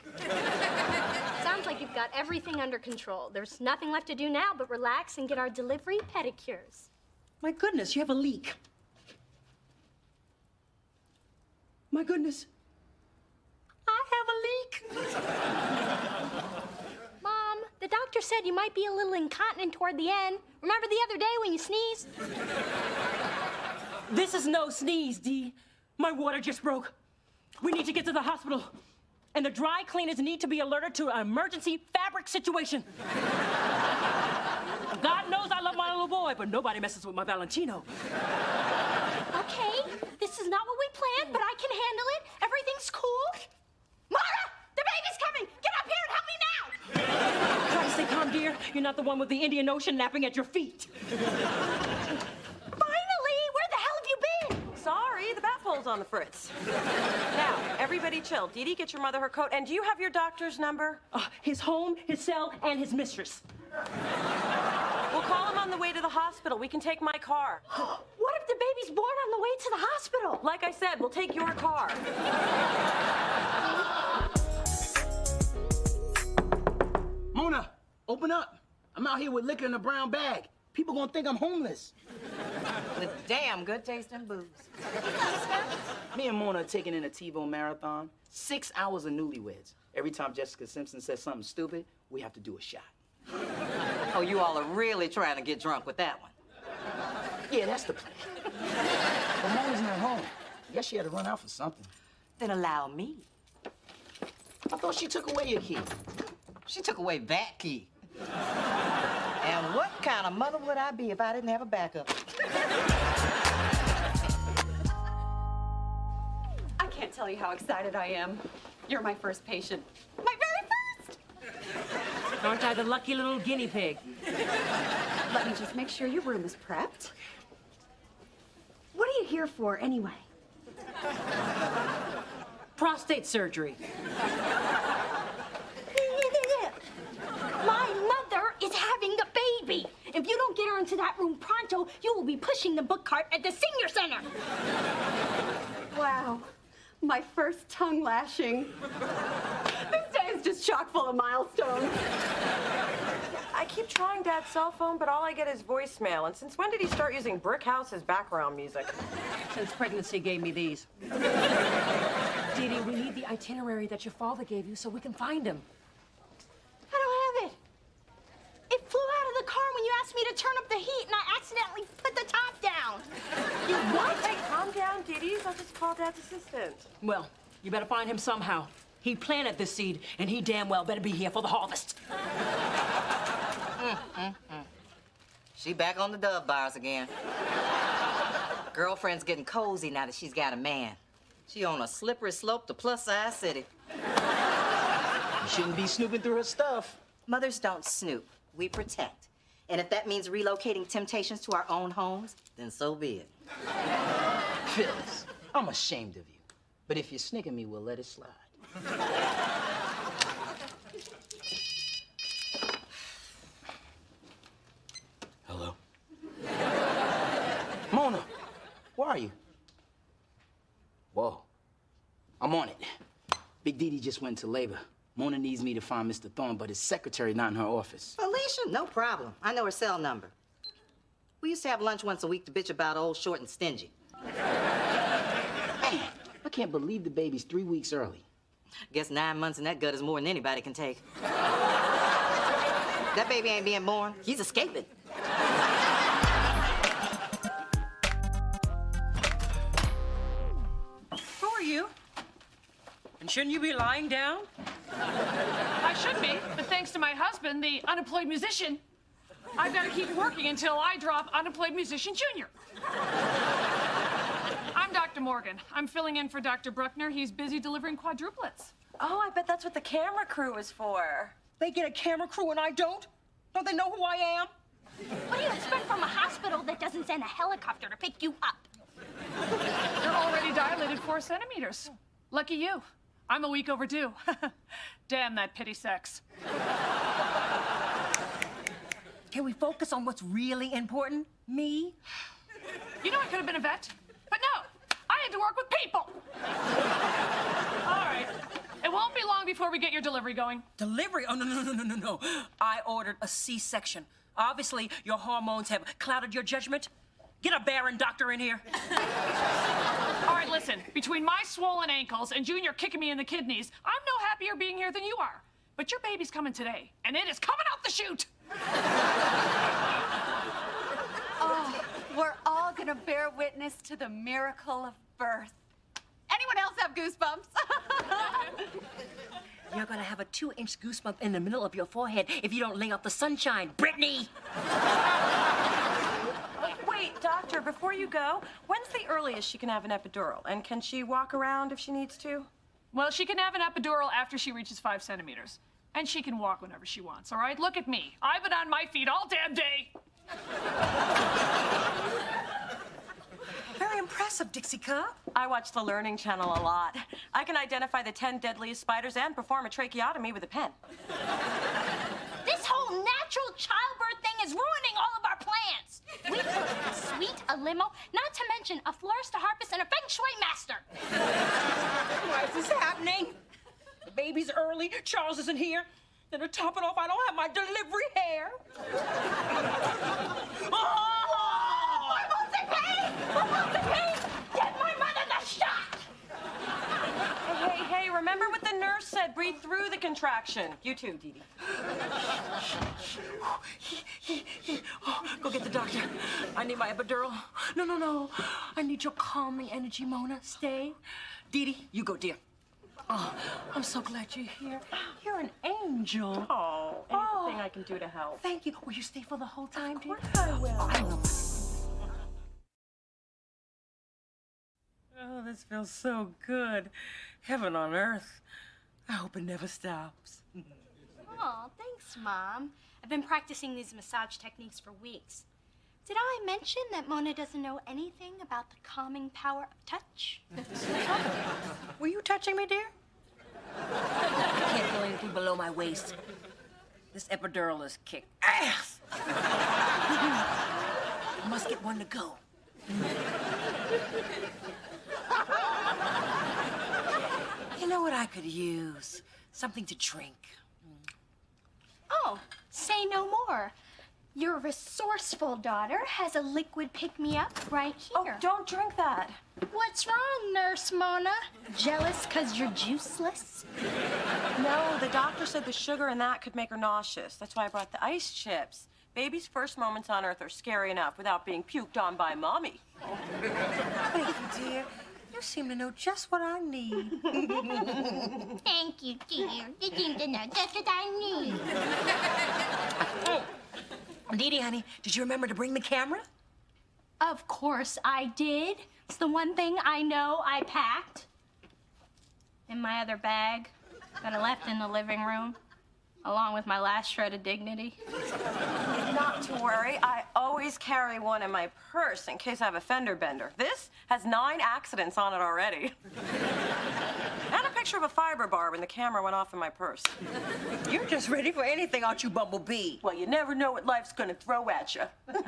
Sounds like you've got everything under control. There's nothing left to do now but relax and get our delivery pedicures. My goodness, you have a leak. My goodness. I have a leak. Mom, the doctor said you might be a little incontinent toward the end. Remember the other day when you sneezed? This is no sneeze, Dee. My water just broke. We need to get to the hospital. And the dry cleaners need to be alerted to an emergency fabric situation. God knows I love my little boy, but nobody messes with my Valentino. Okay, this is not what we planned, but I can handle it. Everything's cool. Mara, the baby's coming. Get up here and help me now. Try to stay calm, dear. You're not the one with the Indian Ocean napping at your feet. Finally, where the hell Hold on the fritz. Now, everybody chill. Dee Dee, get your mother her coat. And do you have your doctor's number? His home, his cell, and his mistress. We'll call him on the way to the hospital. We can take my car. What if the baby's born on the way to the hospital? Like I said, we'll take your car. Mona, open up. I'm out here with liquor in a brown bag. People gonna think I'm homeless. With damn good tasting booze. Me and Mona are taking in a TiVo marathon. 6 hours of newlyweds. Every time Jessica Simpson says something stupid, we have to do a shot. Oh, you all are really trying to get drunk with that one. Yeah, that's the plan. But Mona's not home. Guess she had to run out for something. Then allow me. I thought she took away your key. She took away that key. And what kind of mother would I be if I didn't have a backup? I can't tell you how excited I am. You're my first patient. My very first! Aren't I the lucky little guinea pig? Let me just make sure your room is prepped. What are you here for, anyway? Prostate surgery. My mother is having a baby. If you don't get her into that room pronto, you will be pushing the book cart at the senior center. Wow. My first tongue lashing. This day is just chock full of milestones. I keep trying Dad's cell phone, but all I get is voicemail. And since when did he start using Brick House as background music? Since pregnancy gave me these. Dee Dee, we need the itinerary that your father gave you so we can find him. I don't have it. It flew out of the car when you asked me to turn up the heat, and I accidentally put the top down. You what? Hey, calm down, Dee Dee. I'll just call Dad's assistant. Well, you better find him somehow. He planted this seed, and he damn well better be here for the harvest. She back on the dove bars again. Girlfriend's getting cozy now that she's got a man. She on a slippery slope to plus-size city. You shouldn't be snooping through her stuff. Mothers don't snoop. We protect. And if that means relocating Temptations to our own homes, then so be it. Phyllis, I'm ashamed of you. But if you're snicking me, we'll let it slide. Hello? Mona, where are you? Whoa. I'm on it. Big Dee Dee just went into labor. Mona needs me to find Mr. Thorne, but his secretary not in her office. Alicia, no problem. I know her cell number. We used to have lunch once a week to bitch about old, short, and stingy. Man, I can't believe the baby's 3 weeks early. Guess 9 months in that gut is more than anybody can take. That baby ain't being born. He's escaping. Who are you? And shouldn't you be lying down? I should be, but thanks to my husband, the unemployed musician, I've got to keep working until I drop Unemployed Musician Junior. I'm Dr. Morgan. I'm filling in for Dr. Bruckner. He's busy delivering quadruplets. Oh, I bet that's what the camera crew is for. They get a camera crew and I don't? Don't they know who I am? What do you expect from a hospital that doesn't send a helicopter to pick you up? You're already dilated 4 centimeters. Lucky you. I'm a week overdue. Damn that pity sex. Can we focus on what's really important? Me? You know I could have been a vet, but no. I had to work with people. All right. It won't be long before we get your delivery going. Delivery? Oh, no. I ordered a C-section. Obviously, your hormones have clouded your judgment. Get a barren doctor in here. All right, listen. Between my swollen ankles and Junior kicking me in the kidneys, I'm no happier being here than you are. But your baby's coming today, and it is coming out the chute. Oh, we're all gonna bear witness to the miracle of birth. Anyone else have goosebumps? You're gonna have a 2-inch goosebump in the middle of your forehead if you don't lay off the sunshine, Brittany! Wait, doctor, before you go, when's the earliest she can have an epidural? And can she walk around if she needs to? Well, she can have an epidural after she reaches 5 centimeters. And she can walk whenever she wants, all right? Look at me. I've been on my feet all damn day. Very impressive. What's up, Dixie Cup? I watch the Learning Channel a lot. I can identify the 10 deadliest spiders and perform a tracheotomy with a pen. This whole natural childbirth thing is ruining all of our plans. We could a suite, a limo, not to mention a florist, a harpist, and a feng shui master. Why is this happening? The baby's early, Charles isn't here. And to top it off, I don't have my delivery hair. Get my mother the shot! Hey, remember what the nurse said. Breathe through the contraction. You too, Dee Dee. Go get the doctor. I need my epidural. No. I need your calming energy, Mona. Stay. Dee Dee, you go, dear. Oh, I'm so glad you're here. You're an angel. Oh, anything I can do to help. Thank you. Will you stay for the whole time, dear? Of course I will. I know. Oh, this feels so good. Heaven on earth. I hope it never stops. Oh, thanks, Mom. I've been practicing these massage techniques for weeks. Did I mention that Mona doesn't know anything about the calming power of touch? Were you touching me, dear? I can't feel anything below my waist. This epidural is kick ass. I must get one to go. You know what I could use? Something to drink. Oh, say no more. Your resourceful daughter has a liquid pick-me-up right here. Oh, don't drink that. What's wrong, Nurse Mona? Jealous 'cause you're juiceless? No, the doctor said the sugar in that could make her nauseous. That's why I brought the ice chips. Baby's first moments on Earth are scary enough without being puked on by Mommy. Thank you, dear. You seem to know just what I need. Thank you, dear. You seem to know just what I need. Dee Dee, honey, did you remember to bring the camera? Of course I did. It's the one thing I know I packed. In my other bag that I left in the living room, along with my last shred of dignity. Not to worry, I always carry one in my purse in case I have a fender bender. This has 9 accidents on it already. And a picture of a fiber bar when the camera went off in my purse. You're just ready for anything, aren't you, Bumblebee? Well, you never know what life's gonna throw at you. You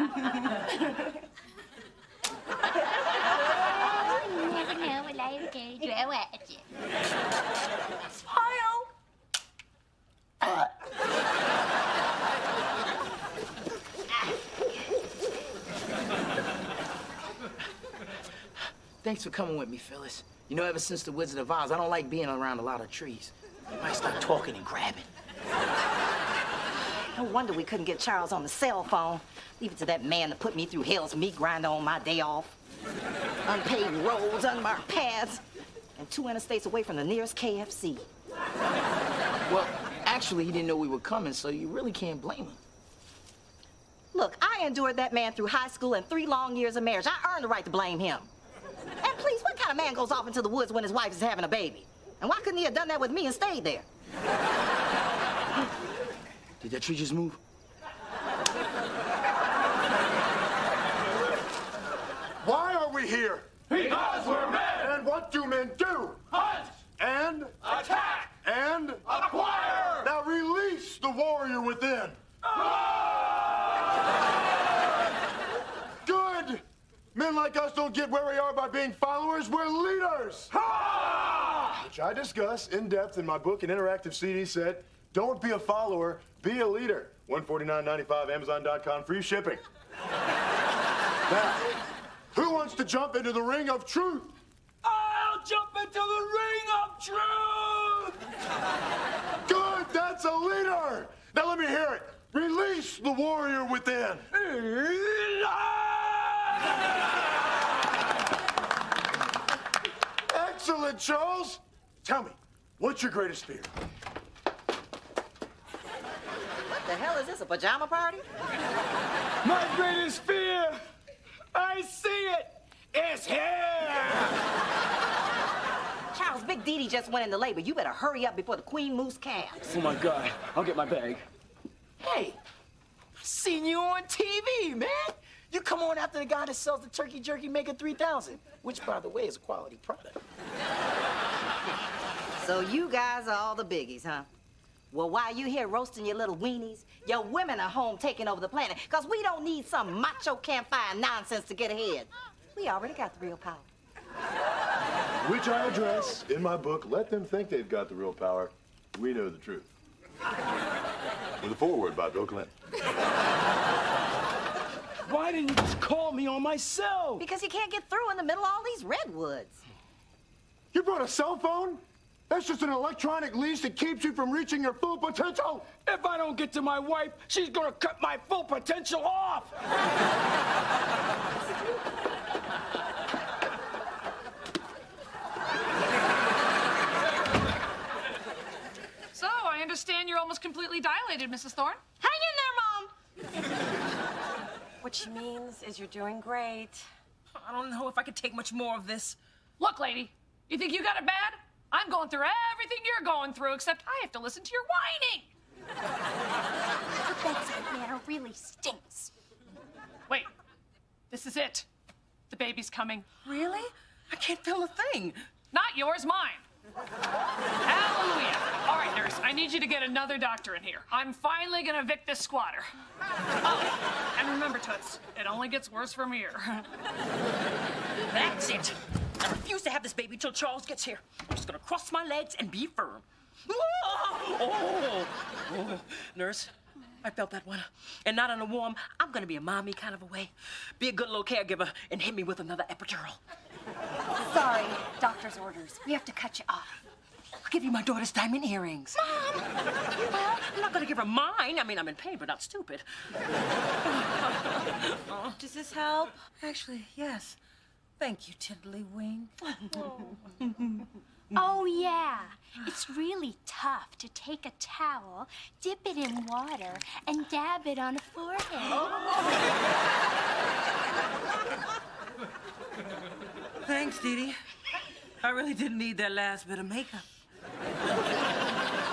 never know what life's gonna throw at you. Smile. Thanks for coming with me, Phyllis. You know, ever since the Wizard of Oz, I don't like being around a lot of trees. You might start talking and grabbing. No wonder we couldn't get Charles on the cell phone. Leave it to that man to put me through hell's meat grinder on my day off. Unpaved roads, unmarked paths, and 2 interstates away from the nearest KFC. Well, actually, he didn't know we were coming, so you really can't blame him. Look, I endured that man through high school and 3 long years of marriage. I earned the right to blame him. And please, what kind of man goes off into the woods when his wife is having a baby? And why couldn't he have done that with me and stayed there? Did that tree just move? Why are we here? Because we're men! And what do men do? Hunt! And? Attack! And? Acquire! Now release the warrior within. Good! Men like us don't get where we are by being followers, we're leaders! Which I discuss in depth in my book and interactive CD set, Don't Be a Follower, Be a Leader. $149.95, Amazon.com, free shipping. Now, who wants to jump into the ring of truth? I'll jump into the ring of truth! Good, that's a leader! Now let me hear it. Release the warrior within. Excellent, Charles. Tell me, what's your greatest fear? What the hell is this, a pajama party? My greatest fear, I see it, is here! Charles, Big Dee Dee just went into labor. You better hurry up before the queen moves calves. Oh my God, I'll get my bag. Hey, I seen you on TV, man. You come on after the guy that sells the turkey jerky making 3,000, which, by the way, is a quality product. So you guys are all the biggies, huh? Well, while you here roasting your little weenies, your women are home taking over the planet, because we don't need some macho campfire nonsense to get ahead. We already got the real power. Which I address in my book, Let Them Think They've Got the Real Power. We know the truth. With a foreword by Bill Clinton. Why didn't you just call me on my cell? Because you can't get through in the middle of all these redwoods. You brought a cell phone? That's just an electronic leash that keeps you from reaching your full potential. If I don't get to my wife, she's gonna cut my full potential off. So, I understand you're almost completely dilated, Mrs. Thorne. Hang in there, Mom! What she means is you're doing great. I don't know if I could take much more of this. Look, lady, you think you got it bad? I'm going through everything you're going through, except I have to listen to your whining. Your bedside manner really stinks. Wait, this is it. The baby's coming. Really? I can't feel a thing. Not yours, mine. Hallelujah. All right, nurse, I need you to get another doctor in here. I'm finally gonna evict this squatter. Oh, and remember, Toots, it only gets worse from here. That's it. I refuse to have this baby till Charles gets here. I'm just gonna cross my legs and be firm. Oh. Nurse, I felt that one. And not in a warm, I'm gonna be a mommy kind of a way. Be a good little caregiver and hit me with another epidural. Sorry, doctor's orders. We have to cut you off. I'll give you my daughter's diamond earrings. Mom! Well, I'm not gonna give her mine. I mean, I'm in pain, but not stupid. Does this help? Actually, yes. Thank you, Tiddlywink. Oh, yeah. It's really tough to take a towel, dip it in water, and dab it on a forehead. Thanks, Dee Dee. I really didn't need that last bit of makeup.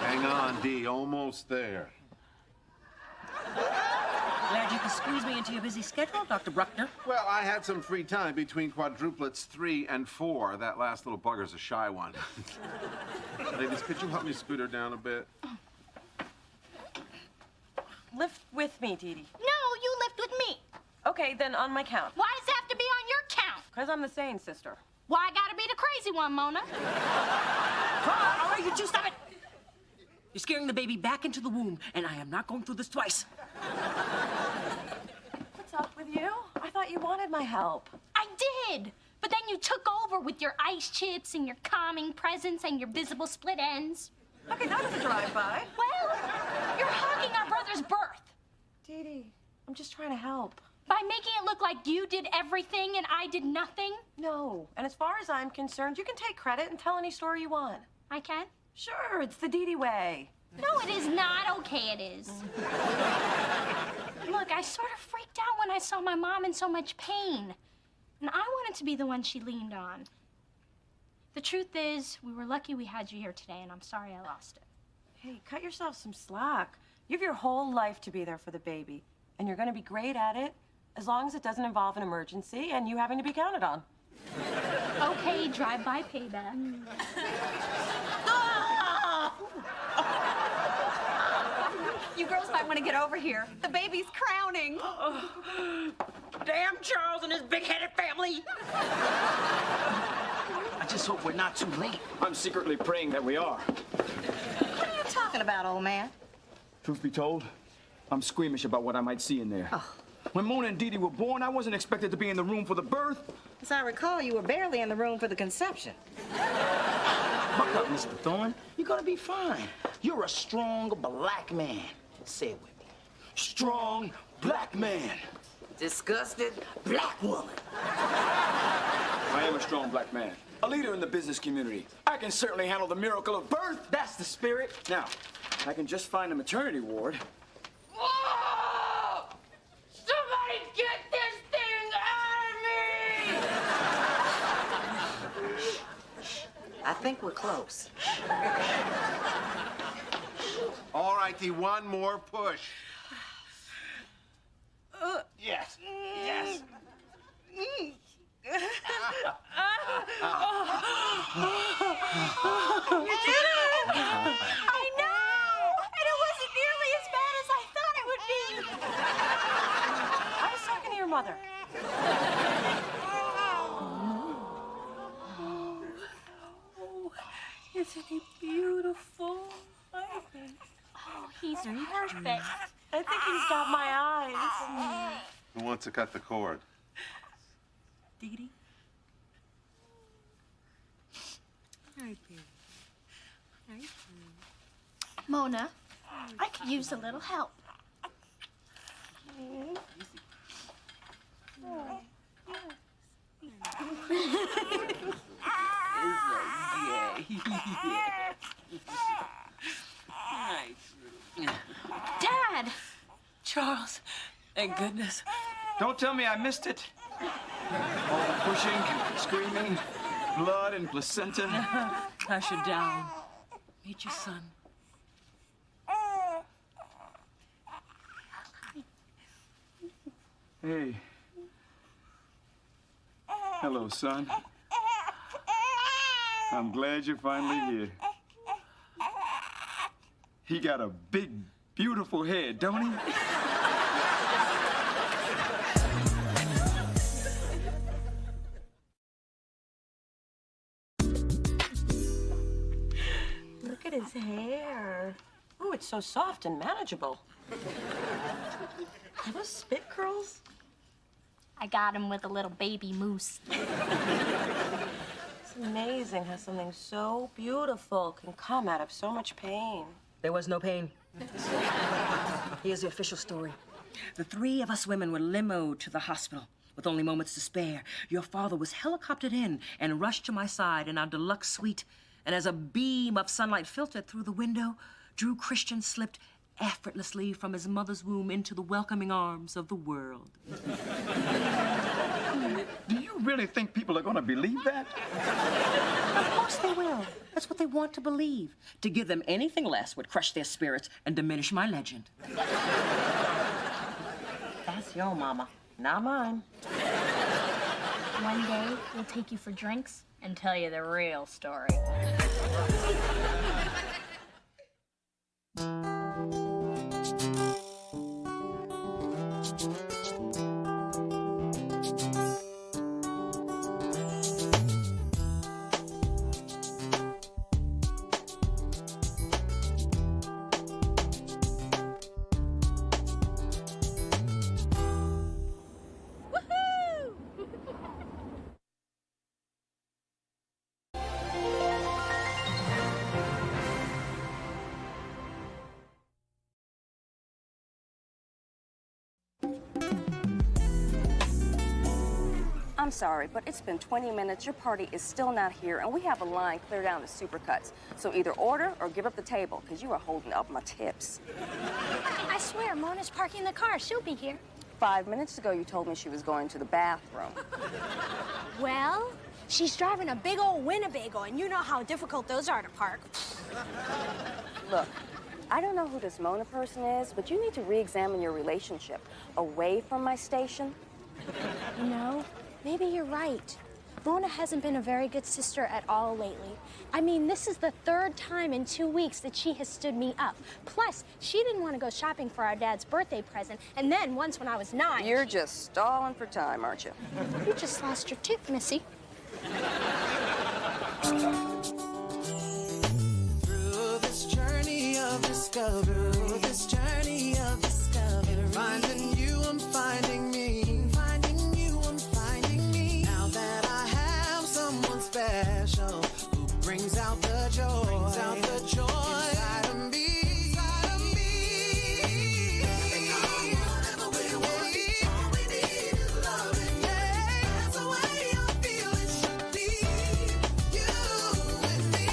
Hang on, Dee. Almost there. Glad you could squeeze me into your busy schedule, Dr. Bruckner. Well, I had some free time between quadruplets 3 and 4. That last little bugger's a shy one. Ladies, could you help me scoot her down a bit? Lift with me, Dee Dee. No, you lift with me. Okay, then on my count. Why does it have to be on your count? Because I'm the sane sister. Why I gotta be the crazy one, Mona? All right, you two, stop it. You're scaring the baby back into the womb, and I am not going through this twice. What's up with you? I thought you wanted my help. I did. But then you took over with your ice chips and your calming presence and your visible split ends. Okay, that was a drive-by. Well, you're hogging our brother's birth. Dee Dee, I'm just trying to help. By making it look like you did everything and I did nothing? No. And as far as I'm concerned, you can take credit and tell any story you want. I can? Sure, it's the Dee Dee way. No, it is not. Okay, it is. Look, I sort of freaked out when I saw my mom in so much pain. And I wanted to be the one she leaned on. The truth is, we were lucky we had you here today, and I'm sorry I lost it. Hey, cut yourself some slack. You have your whole life to be there for the baby. And you're going to be great at it, as long as it doesn't involve an emergency and you having to be counted on. Okay, drive-by payback. You girls might want to get over here. The baby's crowning. Damn Charles and his big-headed family. I just hope we're not too late. I'm secretly praying that we are. What are you talking about, old man? Truth be told, I'm squeamish about what I might see in there. Oh. When Mona and Dee Dee were born, I wasn't expected to be in the room for the birth. As I recall, you were barely in the room for the conception. Buck up, Mr. Thorne. You're gonna be fine. You're a strong black man. Say it with me. Strong black man. Disgusted black woman. I am a strong black man. A leader in the business community. I can certainly handle the miracle of birth. That's the spirit. Now, I can just find a maternity ward. Whoa! Somebody get this thing out of me! I think we're close. All right, Dee, one more push. Yes. Yes. Isn't he beautiful? Oh, he's perfect. I think he's got my eyes. Who wants to cut the cord? Dee Dee? Right, baby. Right. Mona, I could use a little help. Dad! Charles, thank goodness. Don't tell me I missed it. All the pushing, screaming, blood and placenta. Hush it down. Meet your son. Hey. Hello, son. I'm glad you're finally here. He got a big, beautiful head, don't he? Look at his hair. Oh, it's so soft and manageable. Are those spit curls? I got him with a little baby moose. It's amazing how something so beautiful can come out of so much pain. There was no pain. Here's the official story. The three of us women were limoed to the hospital with only moments to spare. Your father was helicoptered in and rushed to my side in our deluxe suite. And as a beam of sunlight filtered through the window, Drew Christian slipped effortlessly from his mother's womb into the welcoming arms of the world. Do you really think people are going to believe that? Of course they will. That's what they want to believe. To give them anything less would crush their spirits and diminish my legend. That's your mama, not mine. One day, we'll take you for drinks and tell you the real story. I'm sorry, but it's been 20 minutes. Your party is still not here, and we have a line clear down to Supercuts. So either order or give up the table, because you are holding up my tips. I swear, Mona's parking the car. She'll be here. 5 minutes ago, you told me she was going to the bathroom. Well, she's driving a big old Winnebago, and you know how difficult those are to park. Look, I don't know who this Mona person is, but you need to re-examine your relationship away from my station. You know, maybe you're right. Mona hasn't been a very good sister at all lately. I mean, this is the third time in 2 weeks that she has stood me up. Plus, she didn't want to go shopping for our dad's birthday present, and then once when I was 9... You're just stalling for time, aren't you? You just lost your tooth, Missy. Through this journey of discovery, finding you, I'm finding me. Finding you, I'm finding me. Now that I have someone special who brings out the joy, inside of me. Whatever we want, all we need is loving. Yeah, that's the way I feel it should be. You and me.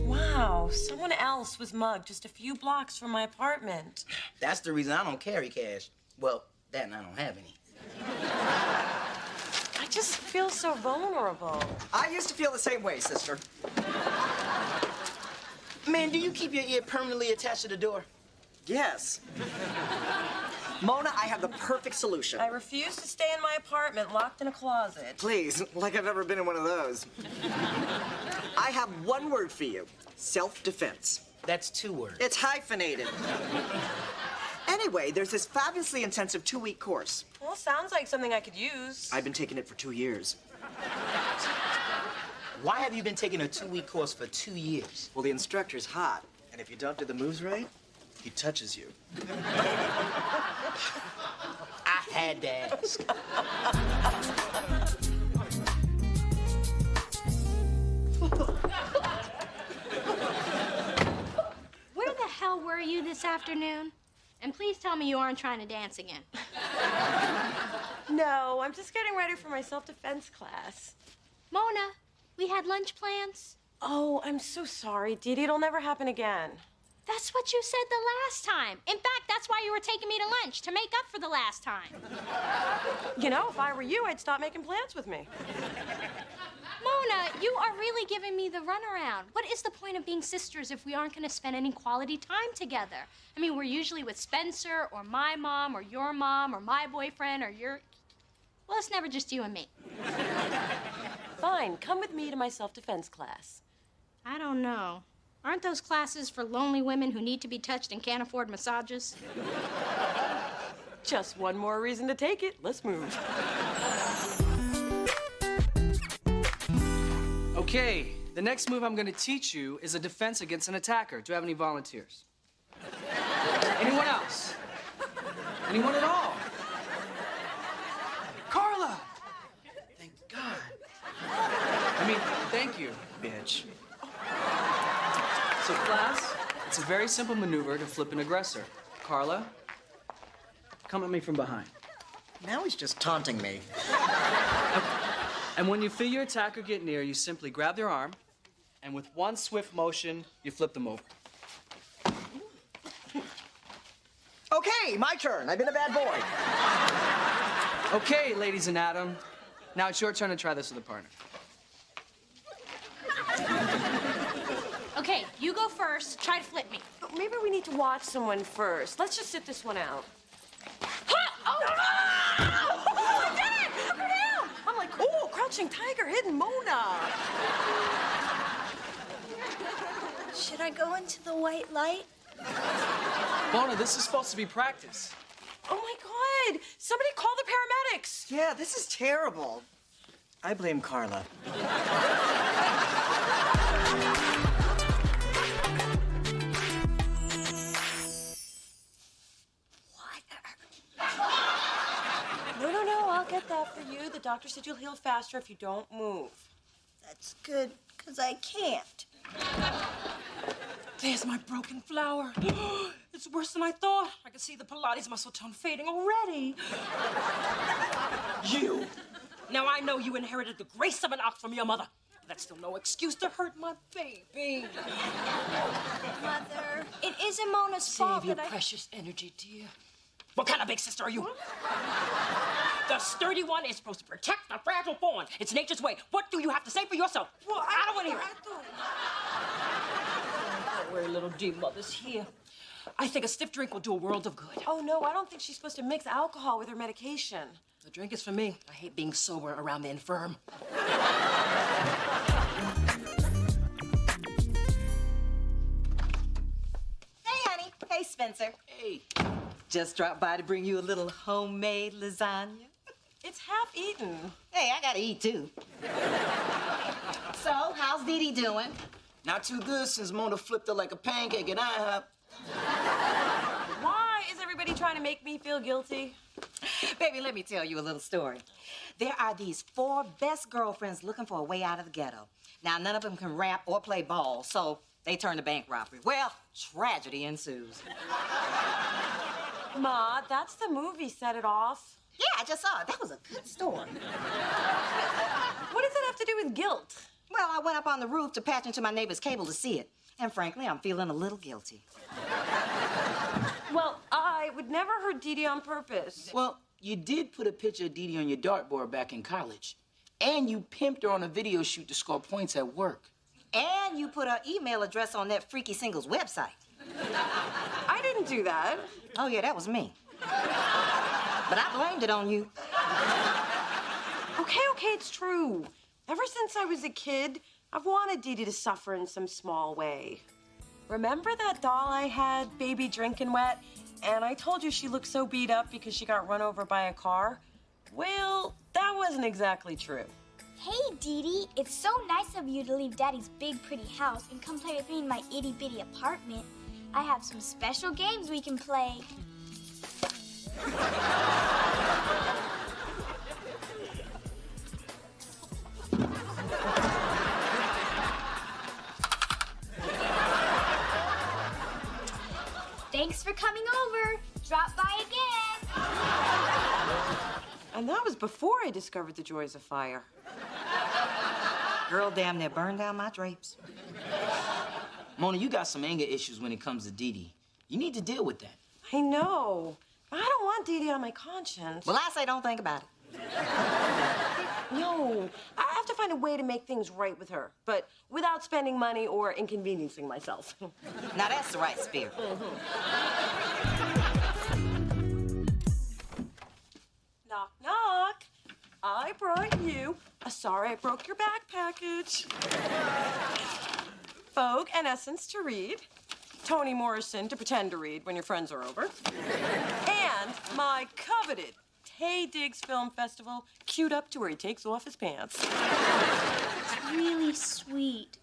Wow, someone else was mugged just a few blocks from my apartment. That's the reason I don't carry cash. Well, that and I don't have any. I just feel so vulnerable. I used to feel the same way, sister. Man, do you keep your ear permanently attached to the door? Yes. Mona, I have the perfect solution. I refuse to stay in my apartment locked in a closet. Please, like I've ever been in one of those. I have one word for you. Self-defense. That's 2 words. It's hyphenated. Anyway, there's this fabulously intensive 2-week course. Well, sounds like something I could use. I've been taking it for 2 years. Why have you been taking a 2-week course for 2 years? Well, the instructor's hot, and if you don't do the moves right, he touches you. I had to ask. Where the hell were you this afternoon? And please tell me you aren't trying to dance again. No, I'm just getting ready for my self-defense class. Mona, we had lunch plans. Oh, I'm so sorry, Dee Dee. It'll never happen again. That's what you said the last time. In fact, that's why you were taking me to lunch, to make up for the last time. You know, if I were you, I'd stop making plans with me. Mona, you are really giving me the runaround. What is the point of being sisters if we aren't going to spend any quality time together? I mean, we're usually with Spencer or my mom or your mom or my boyfriend or your... Well, it's never just you and me. Fine, come with me to my self-defense class. I don't know. Aren't those classes for lonely women who need to be touched and can't afford massages? Just one more reason to take it. Let's move. Okay, the next move I'm going to teach you is a defense against an attacker. Do you have any volunteers? Anyone else? Anyone at all? Carla! Thank God. I mean, thank you, bitch. So, class, it's a very simple maneuver to flip an aggressor. Carla, come at me from behind. Now he's just taunting me. And when you feel your attacker get near, you simply grab their arm, and with one swift motion, you flip them over. Okay, my turn. I've been a bad boy. Okay, ladies and Adam. Now it's your turn to try this with a partner. Okay, you go first. Try to flip me. But maybe we need to watch someone first. Let's just sit this one out. Oh, I did it! Look her down! I'm like, ooh, crouching tiger, hidden Mona. Should I go into the white light? Mona, this is supposed to be practice. Oh my God! Somebody call the paramedics! Yeah, this is terrible. I blame Carla. No, I'll get that for you. The doctor said you'll heal faster if you don't move. That's good, because I can't. There's my broken flower. It's worse than I thought. I can see the Pilates muscle tone fading already. You. Now, I know you inherited the grace of an ox from your mother. But that's still no excuse to hurt my baby. Mother, it isn't Mona's fault Save your that precious energy, dear. What kind of big sister are you? The sturdy one is supposed to protect the fragile fawn. It's nature's way. What do you have to say for yourself? Well, I don't want to hear it. Don't worry, little D, mother's here. I think a stiff drink will do a world of good. Oh, no, I don't think she's supposed to mix alcohol with her medication. The drink is for me. I hate being sober around the infirm. Hey, honey. Hey, Spencer. Hey. Just dropped by to bring you a little homemade lasagna. It's half eaten. Hey, I gotta eat too. So, how's Dee Dee doing? Not too good since Mona flipped her like a pancake at IHOP. Why is everybody trying to make me feel guilty? Baby, let me tell you a little story. There are these 4 best girlfriends looking for a way out of the ghetto. Now, none of them can rap or play ball, so they turn to bank robbery. Well, tragedy ensues. Ma, that's the movie Set It Off. Yeah, I just saw it. That was a good story. What does it have to do with guilt? Well, I went up on the roof to patch into my neighbor's cable to see it. And frankly, I'm feeling a little guilty. Well, I would never hurt Dee Dee on purpose. Well, you did put a picture of Dee Dee on your dartboard back in college. And you pimped her on a video shoot to score points at work. And you put her email address on that freaky singles website. I didn't do that. Oh, yeah, that was me. But I blamed it on you. Okay, it's true. Ever since I was a kid, I've wanted Dee Dee to suffer in some small way. Remember that doll I had, baby drinking wet? And I told you she looked so beat up because she got run over by a car? Well, that wasn't exactly true. Hey, Dee Dee, it's so nice of you to leave Daddy's big, pretty house and come play with me in my itty-bitty apartment. I have some special games we can play. Thanks for coming over. Drop by again. And that was before I discovered the joys of fire. Girl damn near burned down my drapes. Mona, you got some anger issues when it comes to Dee Dee. You need to deal with that. I know. I don't want Dee Dee on my conscience. Well, I say don't think about it. No, I have to find a way to make things right with her, but without spending money or inconveniencing myself. Now that's the right spirit. Knock, knock. I brought you a sorry I broke your back package. Vogue and Essence to read. Toni Morrison to pretend to read when your friends are over. And my coveted Tay Diggs Film Festival queued up to where he takes off his pants. It's really sweet.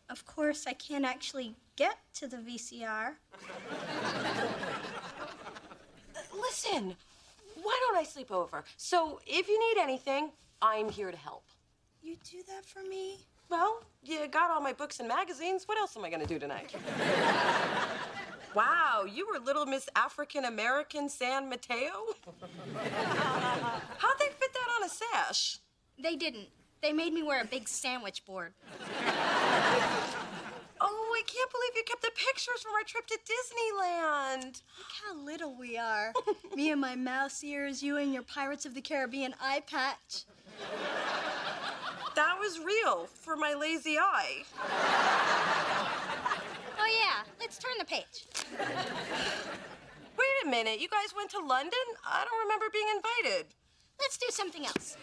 Of course, I can't actually get to the VCR. Listen, why don't I sleep over? So if you need anything, I'm here to help. You do that for me? Well, you got all my books and magazines. What else am I gonna do tonight? Wow, you were Little Miss African American San Mateo? How'd they fit that on a sash? They didn't. They made me wear a big sandwich board. Oh, I can't believe you kept the pictures from our trip to Disneyland. Look how little we are. Me and my mouse ears, you and your Pirates of the Caribbean eye patch. That was real for my lazy eye. Oh, yeah. Let's turn the page. Wait a minute. You guys went to London? I don't remember being invited. Let's do something else.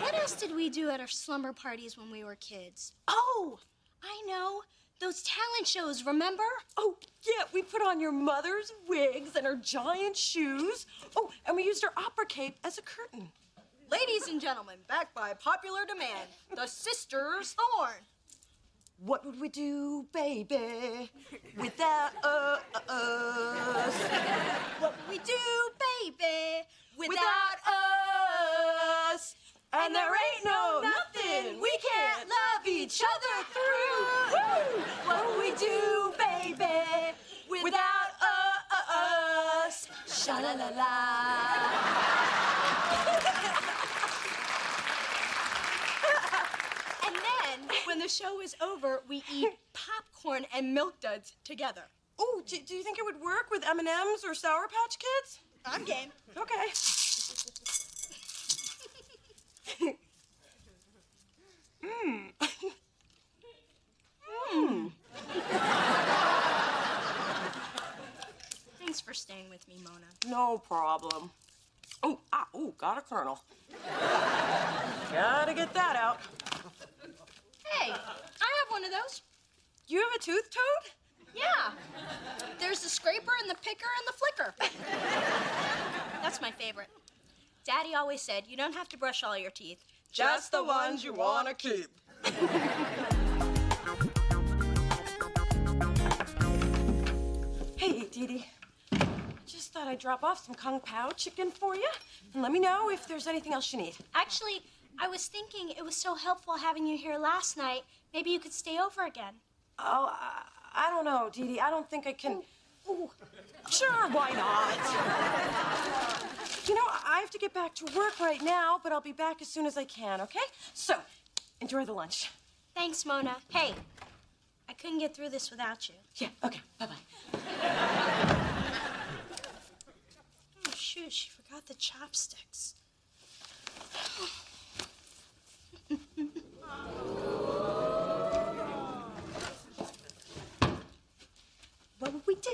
What else did we do at our slumber parties when we were kids? Oh, I know. Those talent shows, remember? Oh, yeah. We put on your mother's wigs and her giant shoes. Oh, and we used her opera cape as a curtain. Ladies and gentlemen, back by popular demand, the Sisters Thorne. What would we do, baby, without us? What would we do, baby, without us? And there ain't no nothing we can't love each other through. Woo! What would we do, baby, without us? Sha-la-la-la. And then, when the show is over, we eat popcorn and Milk Duds together. Oh, do you think it would work with M&Ms or Sour Patch Kids? I'm game. Okay. Thanks for staying with me, Mona. No problem. Oh, got a kernel. Gotta get that out. Hey, I have one of those. You have a tooth toad? Yeah. There's the scraper and the picker and the flicker. That's my favorite. Daddy always said you don't have to brush all your teeth. Just the ones you want to keep. Hey, Dee Dee. Just thought I'd drop off some Kung Pao chicken for you. And let me know if there's anything else you need. Actually, I was thinking it was so helpful having you here last night. Maybe you could stay over again. Oh, I don't know, Dee Dee. I don't think I can. Ooh. Sure, why not? You know, I have to get back to work right now, but I'll be back as soon as I can, okay? So, enjoy the lunch. Thanks, Mona. Hey, I couldn't get through this without you. Yeah, okay. Bye-bye. Oh, shoot, she forgot the chopsticks. What would we do,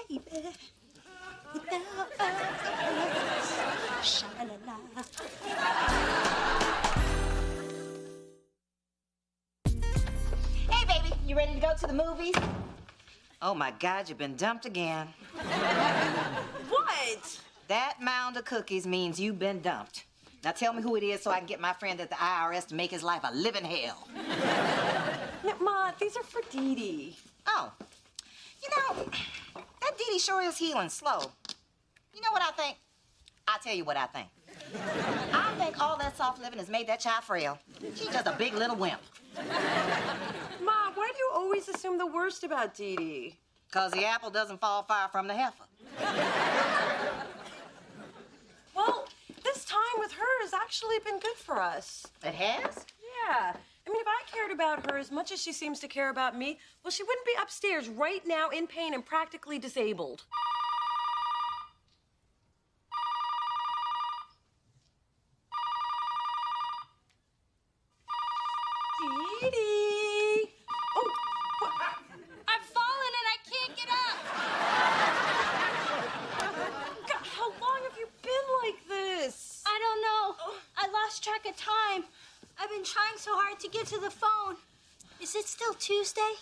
baby, without us? Sha-la-la-la. You ready to go to the movies? Oh my God, you've been dumped again. What? That mound of cookies means you've been dumped. Now tell me who it is so I can get my friend at the IRS to make his life a living hell. Yeah, Ma, these are for Dee Dee. Oh, you know, that Dee Dee sure is healing slow. You know what I think? I'll tell you what I think. I think all that soft living has made that child frail. She's just a big little wimp. Ma, why do you always assume the worst about Dee Dee? 'Cause the apple doesn't fall far from the heifer. Well, this time with her has actually been good for us. It has? Yeah. I mean, if I cared about her as much as she seems to care about me, well, she wouldn't be upstairs right now in pain and practically disabled. Dee Dee! Oh, I've fallen and I can't get up. God, how long have you been like this? I don't know. I lost track of time. I've been trying so hard to get to the phone. Is it still Tuesday?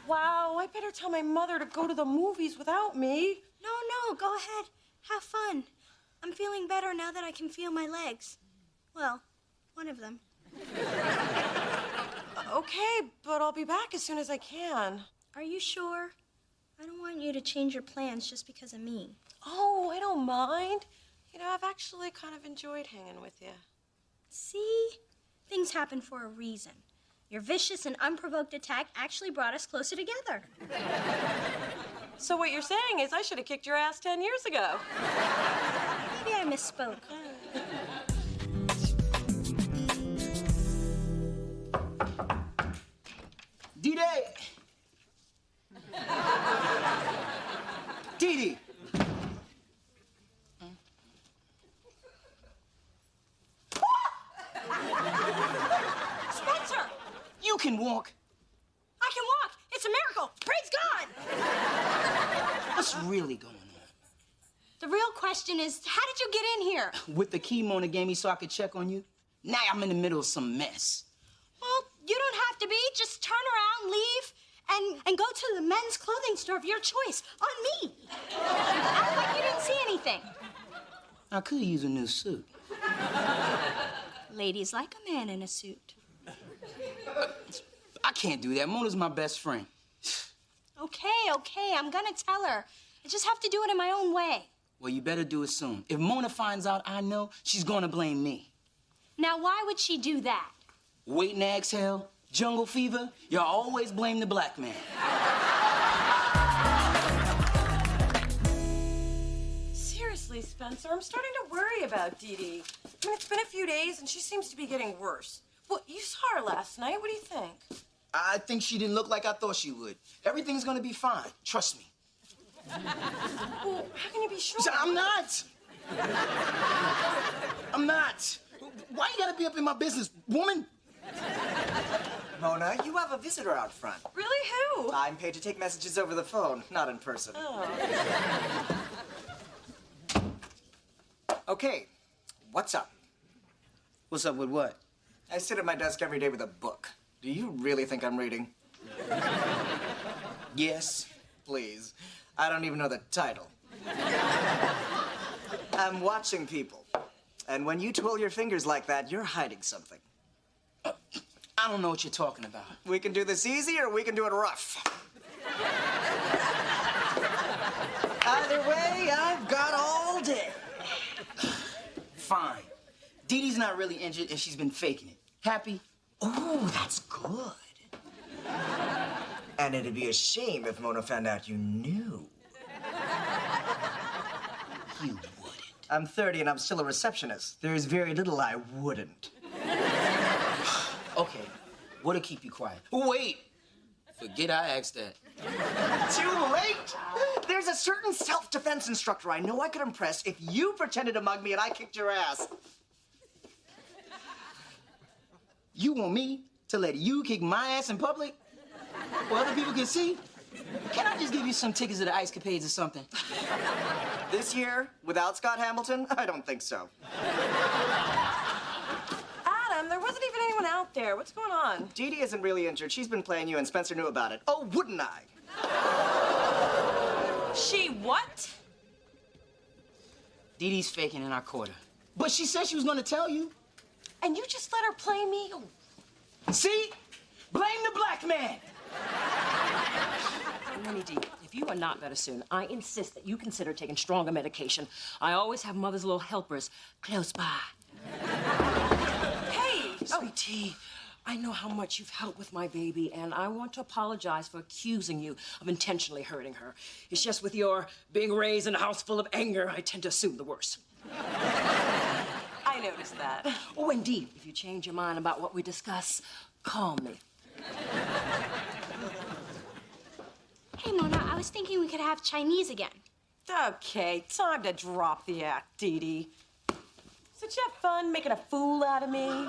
Wow, I better tell my mother to go to the movies without me. No, go ahead. Have fun. I'm feeling better now that I can feel my legs. Well, one of them. Okay, but I'll be back as soon as I can. Are you sure? I don't want you to change your plans just because of me. Oh, I don't mind. You know, I've actually kind of enjoyed hanging with you. See? Things happen for a reason. Your vicious and unprovoked attack actually brought us closer together. So what you're saying is I should have kicked your ass 10 years ago. Maybe I misspoke. Dee Dee! Spencer! You can walk. I can walk! It's a miracle! Praise God! What's really going on? The real question is, how did you get in here? With the key Mona gave me so I could check on you? Now I'm in the middle of some mess. Well, you don't have to be. Just turn around, leave, and go to the men's clothing store of your choice. On me. Act like you didn't see anything. I could use a new suit. Ladies like a man in a suit. I can't do that. Mona's my best friend. Okay, I'm gonna tell her. I just have to do it in my own way. Well, you better do it soon. If Mona finds out I know, she's gonna blame me. Now, why would she do that? Wait and exhale, jungle fever, you always blame the black man. Seriously, Spencer, I'm starting to worry about Dee Dee. I mean, it's been a few days and she seems to be getting worse. Well, you saw her last night. What do you think? I think she didn't look like I thought she would. Everything's gonna be fine. Trust me. Well, how can you be sure? I'm not. I'm not. Why you gotta be up in my business, woman? Mona, you have a visitor out front. Really? Who? I'm paid to take messages over the phone, not in person. Oh. Okay, what's up? What's up with what? I sit at my desk every day with a book. Do you really think I'm reading? Yes. Please. I don't even know the title. I'm watching people. And when you twirl your fingers like that, you're hiding something. I don't know what you're talking about. We can do this easy or we can do it rough. Either way, I've got all day. Fine. Dee Dee's not really injured and she's been faking it. Happy? Oh, that's good. And it'd be a shame if Mona found out you knew. You wouldn't. I'm 30 and I'm still a receptionist. There's very little I wouldn't. Okay, what'll keep you quiet? Wait! Forget I asked that. Too late! There's a certain self-defense instructor I know I could impress if you pretended to mug me and I kicked your ass. You want me to let you kick my ass in public? Where other people can see? Can I just give you some tickets to the Ice Capades or something? This year, without Scott Hamilton, I don't think so. Adam, there wasn't even anyone else out there? What's going on? Dee Dee isn't really injured. She's been playing you, and Spencer knew about it. Oh, wouldn't I? She what? Dee Dee's faking in our quarter. But she said she was gonna tell you. And you just let her play me? See? Blame the black man. Minnie D, if you are not better soon, I insist that you consider taking stronger medication. I always have mother's little helpers close by. Hey! Sweet tea, I know how much you've helped with my baby, and I want to apologize for accusing you of intentionally hurting her. It's just with your being raised in a house full of anger, I tend to assume the worst. I noticed that. Oh, indeed. If you change your mind about what we discuss, call me. Hey, Mona, I was thinking we could have Chinese again. Okay, time to drop the act, Dee Dee. Did you have fun making a fool out of me?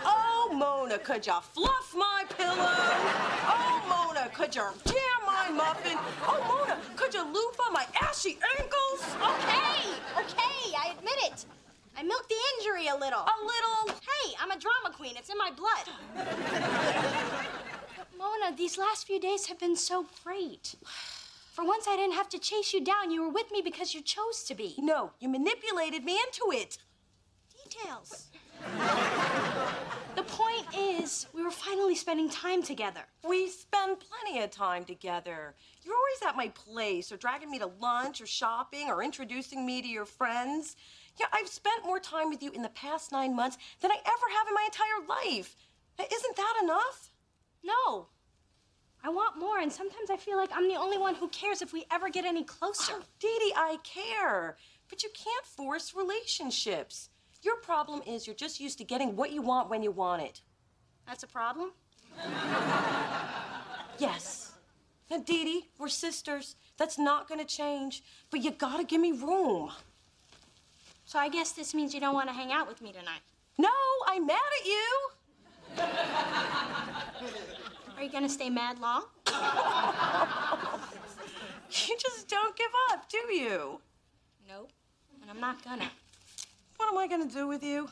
Oh, Mona, could you fluff my pillow? Oh, Mona, could you jam my muffin? Oh, Mona, could you loofah my ashy ankles? Okay, I admit it. I milked the injury a little. A little? Hey, I'm a drama queen. It's in my blood. But Mona, these last few days have been so great. For once, I didn't have to chase you down. You were with me because you chose to be. No, you manipulated me into it. Details. The point is, we were finally spending time together. We spend plenty of time together. You're always at my place, or dragging me to lunch, or shopping, or introducing me to your friends. Yeah, I've spent more time with you in the past 9 months than I ever have in my entire life. Isn't that enough? No. I want more, and sometimes I feel like I'm the only one who cares if we ever get any closer. Oh, Dee Dee, I care. But you can't force relationships. Your problem is you're just used to getting what you want when you want it. That's a problem? Yes. Now, Dee Dee, we're sisters. That's not gonna change. But you gotta give me room. So I guess this means you don't want to hang out with me tonight. No, I'm mad at you. Are you gonna stay mad long? You just don't give up, do you? Nope. And I'm not gonna. What am I gonna do with you?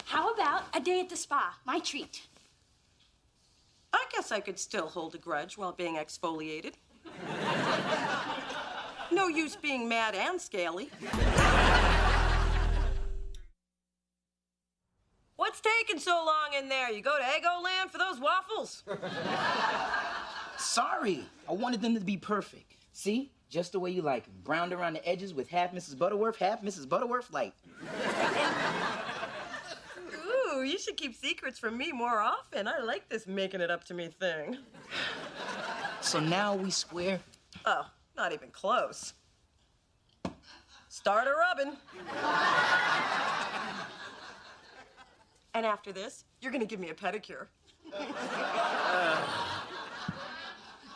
How about a day at the spa? My treat. I guess I could still hold a grudge while being exfoliated. No use being mad and scaly. What's taking so long in there? You go to Eggo Land for those waffles? Sorry, I wanted them to be perfect. See? Just the way you like them. Browned around the edges with half Mrs. Butterworth, half Mrs. Butterworth light. Ooh, you should keep secrets from me more often. I like this making it up to me thing. So now we square? Oh, not even close. Start a rubbing. And after this, you're gonna give me a pedicure.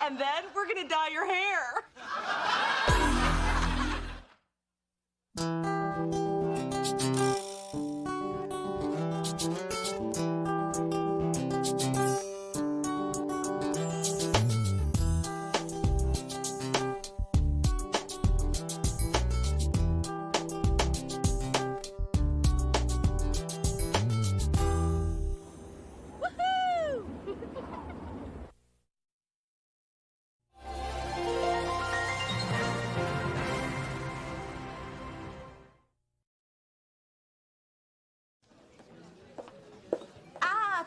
And then we're gonna dye your hair.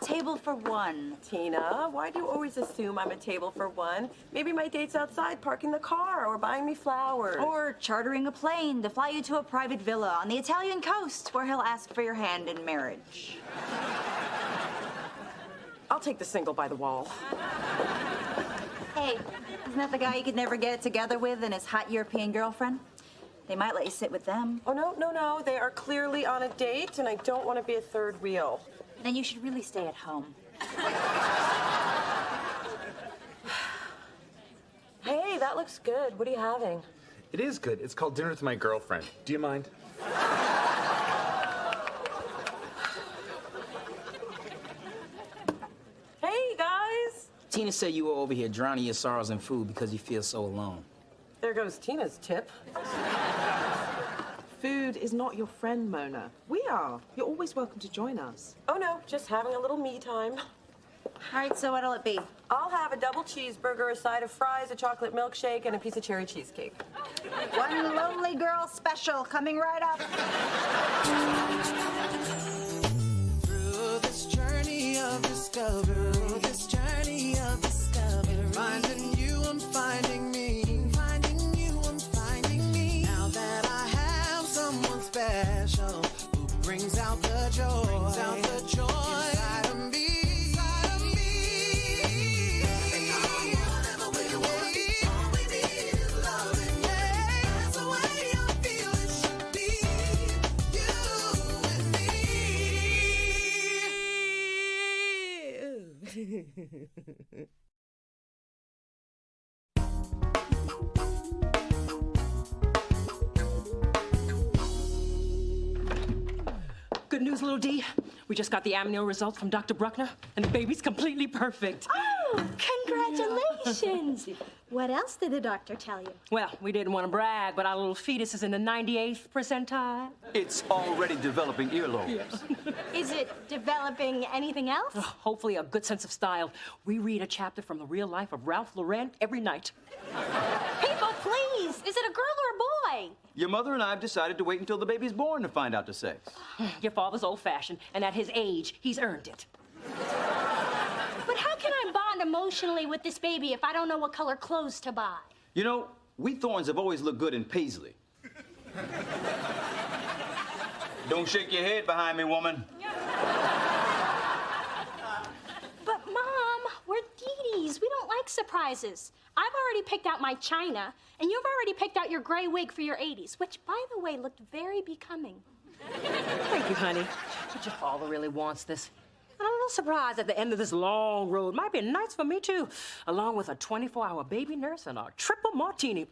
Table for one. Tina, why do you always assume I'm a table for one? Maybe my date's outside parking the car or buying me flowers. Or chartering a plane to fly you to a private villa on the Italian coast where he'll ask for your hand in marriage. I'll take the single by the wall. Hey, isn't that the guy you could never get it together with and his hot European girlfriend? They might let you sit with them. Oh, no. They are clearly on a date, and I don't want to be a third wheel. Then you should really stay at home. Hey, that looks good. What are you having? It is good. It's called Dinner with My Girlfriend. Do you mind? Hey, guys. Tina said you were over here drowning your sorrows in food because you feel so alone. There goes Tina's tip. Food is not your friend, Mona. We are. You're always welcome to join us. Oh, no, just having a little me time. All right, so what'll it be? I'll have a double cheeseburger, a side of fries, a chocolate milkshake, and a piece of cherry cheesecake. One lonely girl special coming right up. Through this journey of discovery, finding you, I'm finding me. Finding you, I'm finding me. Now that I have someone special who brings out the joy, inside of me. Good news, little D. We just got the amnio results from Dr. Bruckner, and the baby's completely perfect. Oh, congratulations. What else did the doctor tell you? Well, we didn't want to brag, but our little fetus is in the 98th percentile. It's already developing earlobes. Yes. Is it developing anything else? Hopefully a good sense of style. We read a chapter from the real life of Ralph Lauren every night. People, please. Is it a girl or a boy? Your mother and I have decided to wait until the baby's born to find out the sex. Your father's old-fashioned, and at his age, he's earned it. But how can I bond emotionally with this baby if I don't know what color clothes to buy? You know, we Thorns have always looked good in paisley. Don't shake your head behind me, woman. But, Mom, we're Dee-Dees. We don't like surprises. I've already picked out my china, and you've already picked out your gray wig for your 80s, which, by the way, looked very becoming. Thank you, honey. But your father really wants this. And I'm a little surprised at the end of this long road. Might be nice for me, too. Along with a 24-hour baby nurse and a triple martini.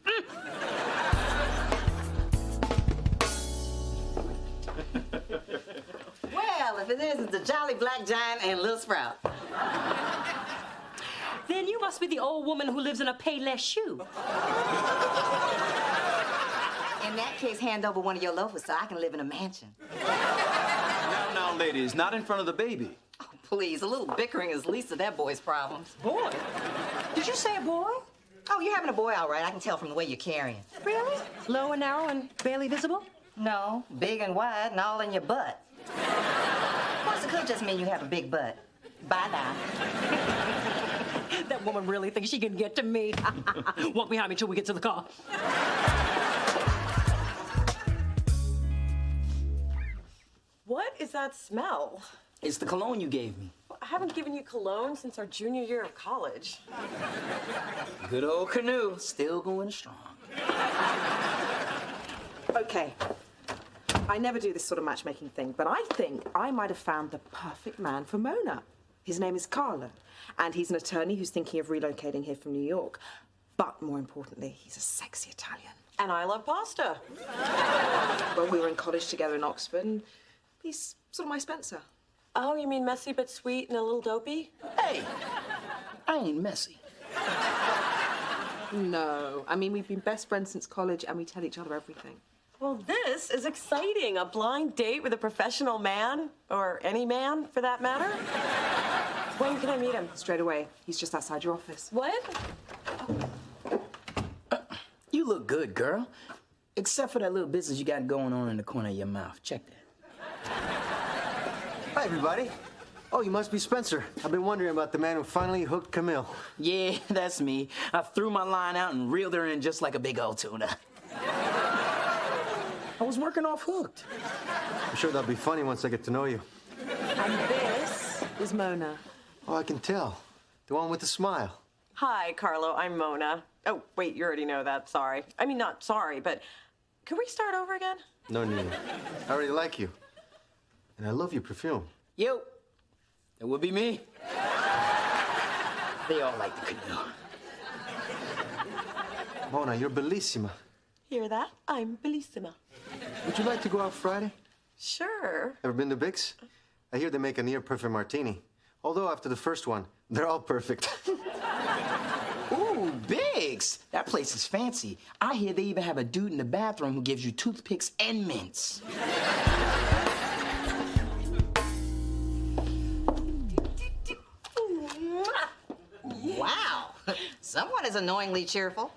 Well, if it isn't the Jolly Black Giant and Lil Sprout. Then you must be the old woman who lives in a Payless shoe. In that case, hand over one of your loafers so I can live in a mansion. Now, ladies, not in front of the baby. Oh, please, a little bickering is least of that boy's problems. Boy? Did you say a boy? Oh, you're having a boy, all right. I can tell from the way you're carrying. Really? Low and narrow and barely visible? No, big and wide and all in your butt. Plus, it could just mean you have a big butt. Bye now. That woman really thinks she can get to me. Walk behind me till we get to the car. What is that smell? It's the cologne you gave me. I haven't given you cologne since our junior year of college. Good old canoe, still going strong. Okay. I never do this sort of matchmaking thing, but I think I might have found the perfect man for Mona. His name is Carlo, and he's an attorney who's thinking of relocating here from New York. But more importantly, he's a sexy Italian. And I love pasta. Well, we were in college together in Oxford, and he's sort of my Spencer. Oh, you mean messy but sweet and a little dopey? Hey, I ain't messy. No, I mean, we've been best friends since college, and we tell each other everything. Well, this is exciting. A blind date with a professional man, or any man, for that matter. When can I meet him? Straight away. He's just outside your office. What? You look good, girl. Except for that little business you got going on in the corner of your mouth. Check that. Hi, everybody. Oh, you must be Spencer. I've been wondering about the man who finally hooked Camille. Yeah, that's me. I threw my line out and reeled her in just like a big old tuna. I was working off hooked. I'm sure that'll be funny once I get to know you. And this is Mona. Oh, I can tell. The one with the smile. Hi, Carlo. I'm Mona. Oh, wait, you already know that. Sorry. I mean, not sorry, but can we start over again? No need. I already like you. And I love your perfume. Yo, it would be me. They all like the canoe. Mona, you're bellissima. Hear that? I'm bellissima. Would you like to go out Friday? Sure. Ever been to Biggs? I hear they make a near-perfect martini. Although after the first one, they're all perfect. Ooh, Biggs. toothpicks? That place is fancy. I hear they even have a dude in the bathroom who gives you toothpicks and mints. Wow. Someone is annoyingly cheerful.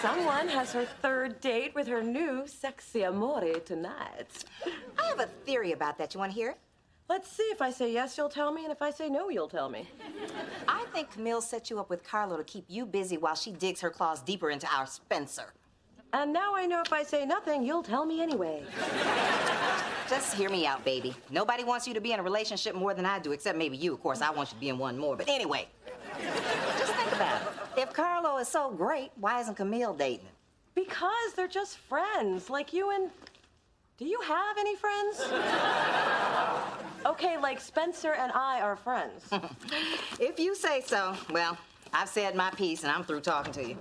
Someone has her third date with her new sexy amore tonight. I have a theory about that. You want to hear it? Let's see. If I say yes, you'll tell me, and if I say no, you'll tell me. I think Camille set you up with Carlo to keep you busy while she digs her claws deeper into our Spencer. And now I know if I say nothing, you'll tell me anyway. Just hear me out, baby. Nobody wants you to be in a relationship more than I do, except maybe you. Of course, I want you to be in one more. But anyway, just think about it. If Carlo is so great, why isn't Camille dating him? Because they're just friends, like you and... Do you have any friends? Okay, like Spencer and I are friends. If you say so. Well, I've said my piece, and I'm through talking to you.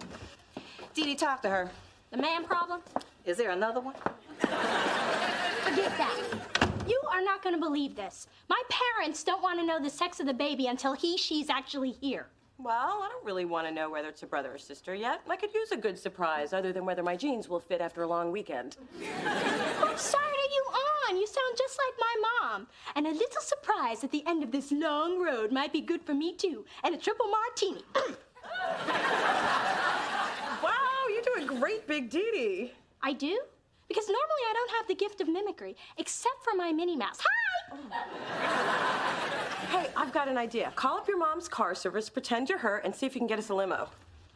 Dee Dee, talk to her. The man problem? Is there another one? Forget that. You are not going to believe this. My parents don't want to know the sex of the baby until she's actually here. Well, I don't really want to know whether it's a brother or sister yet. I could use a good surprise, other than whether my jeans will fit after a long weekend. What side are you on? You sound just like my mom. And a little surprise at the end of this long road might be good for me, too. And a triple martini. Wow, you do a great Big Dee Dee. I do? Because normally I don't have the gift of mimicry, except for my Minnie Mouse. Hi! Hey, I've got an idea. Call up your mom's car service, pretend you're her, and see if you can get us a limo.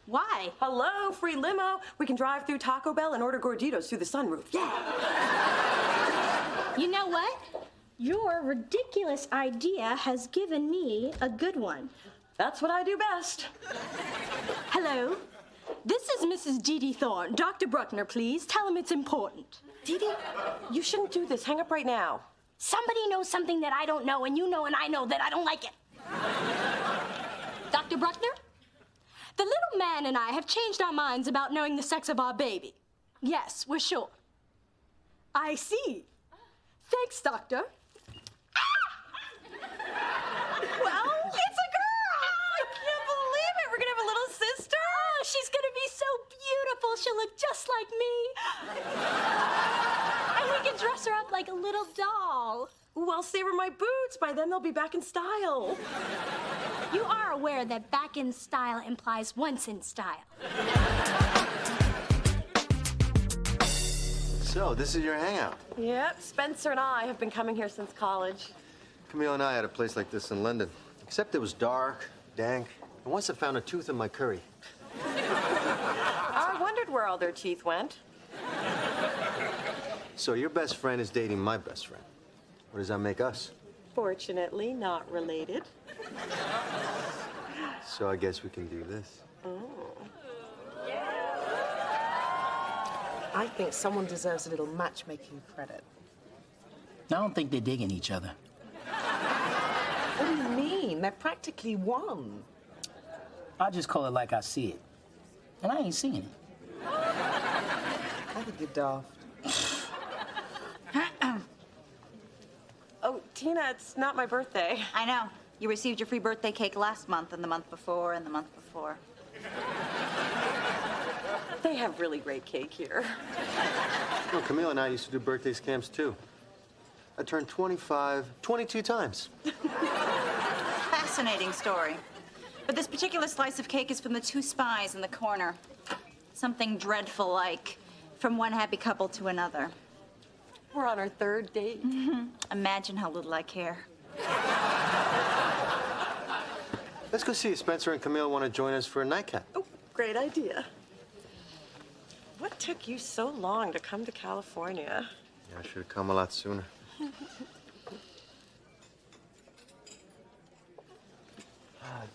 Why? Hello, free limo. We can drive through Taco Bell and order gorditos through the sunroof. Yeah! You know what? Your ridiculous idea has given me a good one. That's what I do best. Hello? This is Mrs. Dee Dee Thorne. Dr. Bruckner, please. Tell him it's important. Dee Dee, you shouldn't do this. Hang up right now. Somebody knows something that I don't know, and you know and I know that I don't like it. Dr. Bruckner? The little man and I have changed our minds about knowing the sex of our baby. Yes, we're sure. I see. Thanks, Doctor. Well, it's a girl! I can't believe it. We're gonna have a little sister. Oh, she's gonna be so beautiful. She'll look just like me. And we can dress her up like a little doll. Ooh, I'll save her my boots. By then, they'll be back in style. You are aware that back in style implies once in style. So, this is your hangout. Yep, Spencer and I have been coming here since college. Camille and I had a place like this in London. Except it was dark, dank, and once I found a tooth in my curry. I wondered where all their teeth went. So your best friend is dating my best friend. What does that make us? Fortunately, not related. So I guess we can do this. I think someone deserves a little matchmaking credit. I don't think they're digging each other. What do you mean? They're practically one. I just call it like I see it. And I ain't seeing it. I think you're daft. Oh, Tina, it's not my birthday. I know. You received your free birthday cake last month, and the month before, and the month before. They have really great cake here. Well, Camille and I used to do birthday scams too. I turned 25, 22 times. Fascinating story. But this particular slice of cake is from the two spies in the corner. Something dreadful like from one happy couple to another. We're on our third date. Mm-hmm. Imagine how little I care. Let's go see if Spencer and Camille want to join us for a nightcap. Oh, great idea. What took you so long to come to California? Yeah, I should have come a lot sooner. The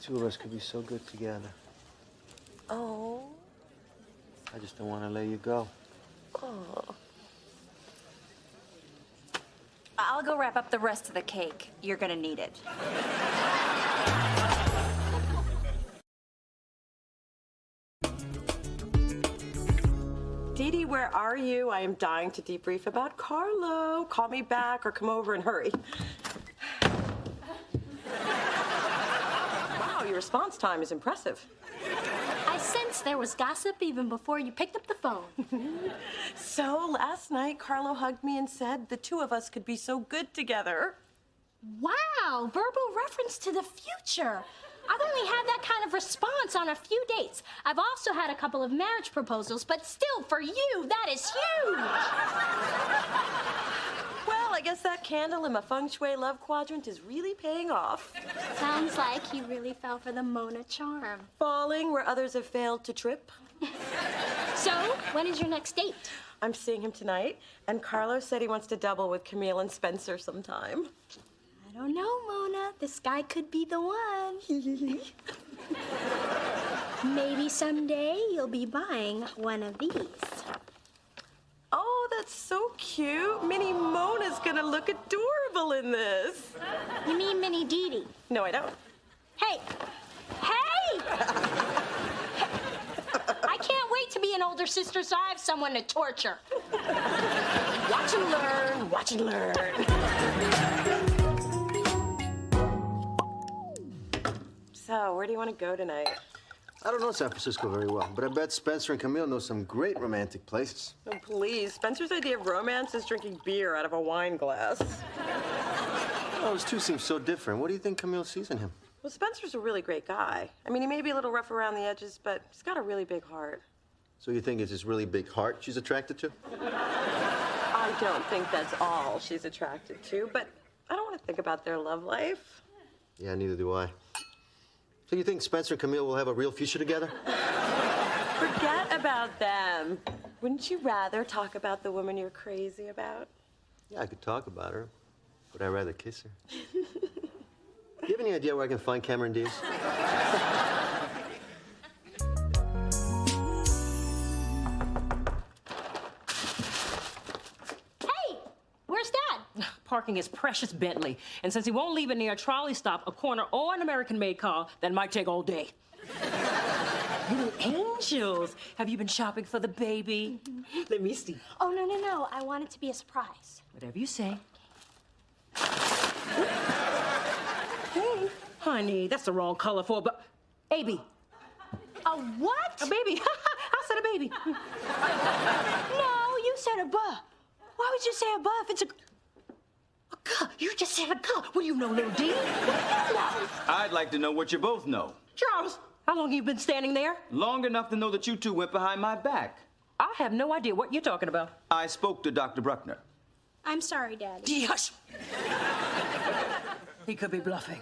two of us could be so good together. Oh. I just don't want to let you go. Oh. I'll go wrap up the rest of the cake. You're gonna need it. Dee Dee, where are you? I am dying to debrief about Carlo. Call me back or come over and hurry. Wow, your response time is impressive. I Since there was gossip even before you picked up the phone. So last night, Carlo hugged me and said the two of us could be so good together. Wow, verbal reference to the future. I've only had that kind of response on a few dates. I've also had a couple of marriage proposals, but still, for you, that is huge. Well, I guess that candle in my feng shui love quadrant is really paying off. Sounds like you really fell for the Mona charm. Falling where others have failed to trip. So, when is your next date? I'm seeing him tonight, and Carlo said he wants to double with Camille and Spencer sometime. I don't know, Mona. This guy could be the one. Maybe someday you'll be buying one of these. Oh, that's so cute. Mini Mona's gonna look adorable in this. You mean Mini Dee Dee? No, I don't. Hey! Hey! I can't wait to be an older sister so I have someone to torture. Watch and learn, watch and learn. So, where do you want to go tonight? I don't know San Francisco very well, but I bet Spencer and Camille know some great romantic places. Oh, please. Spencer's idea of romance is drinking beer out of a wine glass. Those two seem so different. What do you think Camille sees in him? Well, Spencer's a really great guy. I mean, he may be a little rough around the edges, but he's got a really big heart. So you think it's his really big heart she's attracted to? I don't think that's all she's attracted to, but I don't want to think about their love life. Yeah, neither do I. So you think Spencer and Camille will have a real future together? Forget about them. Wouldn't you rather talk about the woman you're crazy about? Yeah, I could talk about her, but I'd rather kiss her. Do you have any idea where I can find Cameron Diaz? Hey! Where's Dad? Parking his precious Bentley. And since he won't leave it near a trolley stop, a corner, or an American-made car, that might take all day. Little angels. Have you been shopping for the baby? Let me see. Oh, no. I want it to be a surprise. Whatever you say. Hey, honey, that's the wrong color for a baby. A what? A baby. I said a baby. No, you said a buh. Why would you say a buh if it's a girl? You just said a girl. What do you know, little D? What do you know? I'd like to know what you both know. Charles, how long have you been standing there? Long enough to know that you two went behind my back. I have no idea what you're talking about. I spoke to Dr. Bruckner. I'm sorry, Daddy. Yes. He could be bluffing.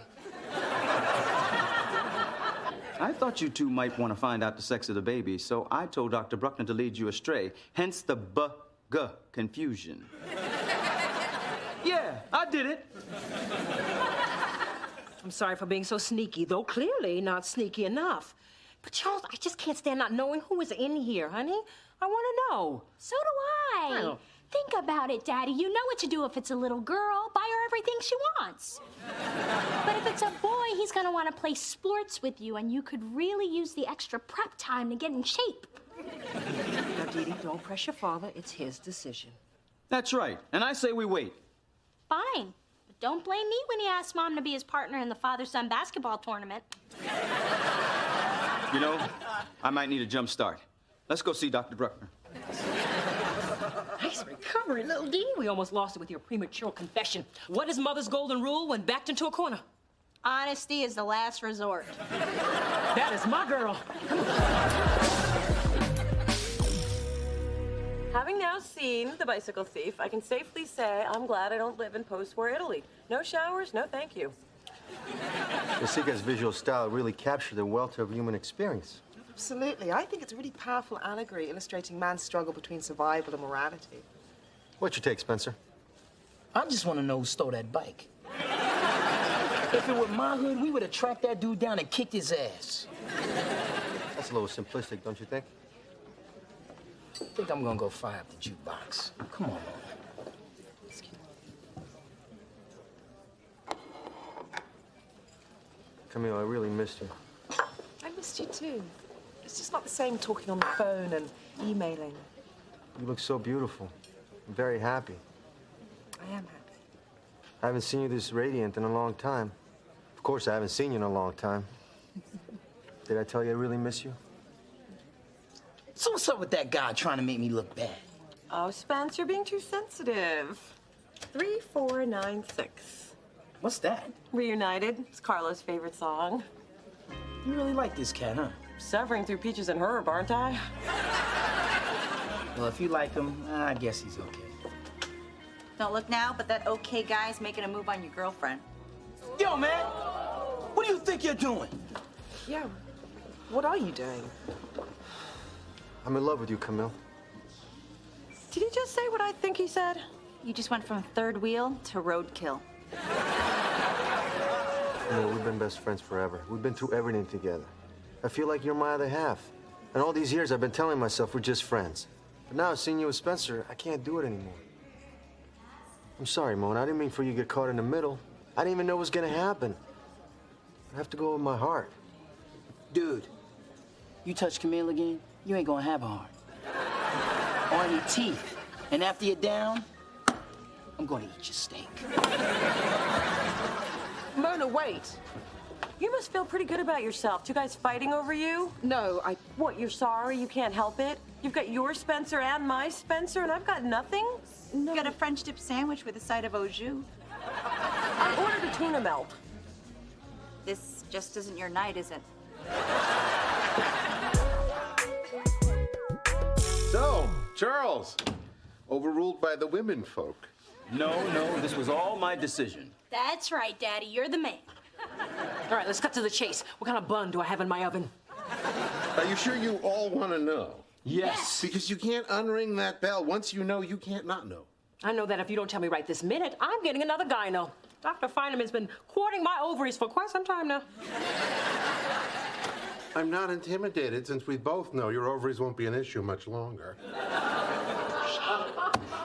I thought you two might want to find out the sex of the baby, so I told Dr. Bruckner to lead you astray, hence the B-G confusion. Yeah, I did it. I'm sorry for being so sneaky, though clearly not sneaky enough. But Charles, I just can't stand not knowing who is in here, honey. I want to know. So do I. Oh. Think about it, Daddy. You know what to do if it's a little girl. Buy her everything she wants. But if it's a boy, he's going to want to play sports with you, and you could really use the extra prep time to get in shape. Now, Dee Dee, don't press your father. It's his decision. That's right, and I say we wait. Fine. But don't blame me when he asks Mom to be his partner in the father-son basketball tournament. You know, I might need a jump start. Let's go see Dr. Bruckner. Nice recovery, little D. We almost lost it with your premature confession. What is Mother's golden rule when backed into a corner? Honesty is the last resort. That is my girl. Having now seen The Bicycle Thief, I can safely say I'm glad I don't live in post-war Italy. No showers, no thank you. Jessica's visual style really captured the welter of human experience. Absolutely. I think it's a really powerful allegory illustrating man's struggle between survival and morality. What's your take, Spencer? I just want to know who stole that bike. If it were my hood, we would have tracked that dude down and kicked his ass. That's a little simplistic, don't you think? I think I'm gonna go fire up the jukebox. Come on. Camille, I really missed you. I missed you too. It's just not the same talking on the phone and emailing. You look so beautiful. I'm very happy. I am happy. I haven't seen you this radiant in a long time. Of course, I haven't seen you in a long time. Did I tell you I really miss you? So what's up with that guy trying to make me look bad? Oh, Spence, you're being too sensitive. 3496. What's that? Reunited. It's Carlo's favorite song. You really like this cat, huh? Suffering through peaches and herb, aren't I? Well, if you like him, I guess he's okay. Don't look now, but that okay guy's making a move on your girlfriend. Yo, man! What do you think you're doing? Yeah, what are you doing? I'm in love with you, Camille. Did he just say what I think he said? You just went from third wheel to roadkill. Camille, we've been best friends forever. We've been through everything together. I feel like you're my other half. And all these years, I've been telling myself we're just friends. But now, seeing you with Spencer, I can't do it anymore. I'm sorry, Mona. I didn't mean for you to get caught in the middle. I didn't even know it was gonna happen. I have to go with my heart. Dude, you touch Camille again, you ain't gonna have a heart. Or any teeth. And after you're down, I'm gonna eat your steak. Mona, wait. You must feel pretty good about yourself. Two guys fighting over you? No, What, you're sorry? You can't help it? You've got your Spencer and my Spencer, and I've got nothing? No. You got a French dip sandwich with a side of au jus. I ordered a tuna melt. This just isn't your night, is it? So, Charles, overruled by the women folk. No, this was all my decision. That's right, Daddy. You're the man. All right, let's cut to the chase. What kind of bun do I have in my oven? Are you sure you all want to know? Yes. Because you can't unring that bell. Once you know, you can't not know. I know that if you don't tell me right this minute, I'm getting another gyno. Dr. Feineman's been courting my ovaries for quite some time now. I'm not intimidated since we both know your ovaries won't be an issue much longer.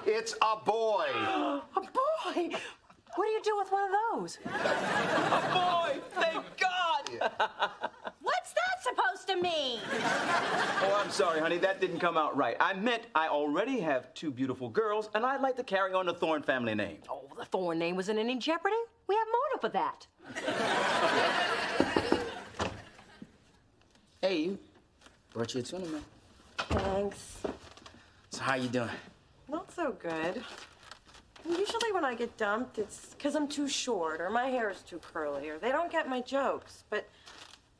It's a boy. A boy? What do you do with one of those? A boy! Thank God! What's that supposed to mean? Oh, I'm sorry, honey. That didn't come out right. I meant I already have two beautiful girls, and I'd like to carry on the Thorne family name. Oh, the Thorne name was in any jeopardy? We have Mona for that. Hey, you. Brought you a tuna, man. Thanks. So how you doing? Not so good. Usually when I get dumped, it's because I'm too short, or my hair is too curly, or they don't get my jokes. But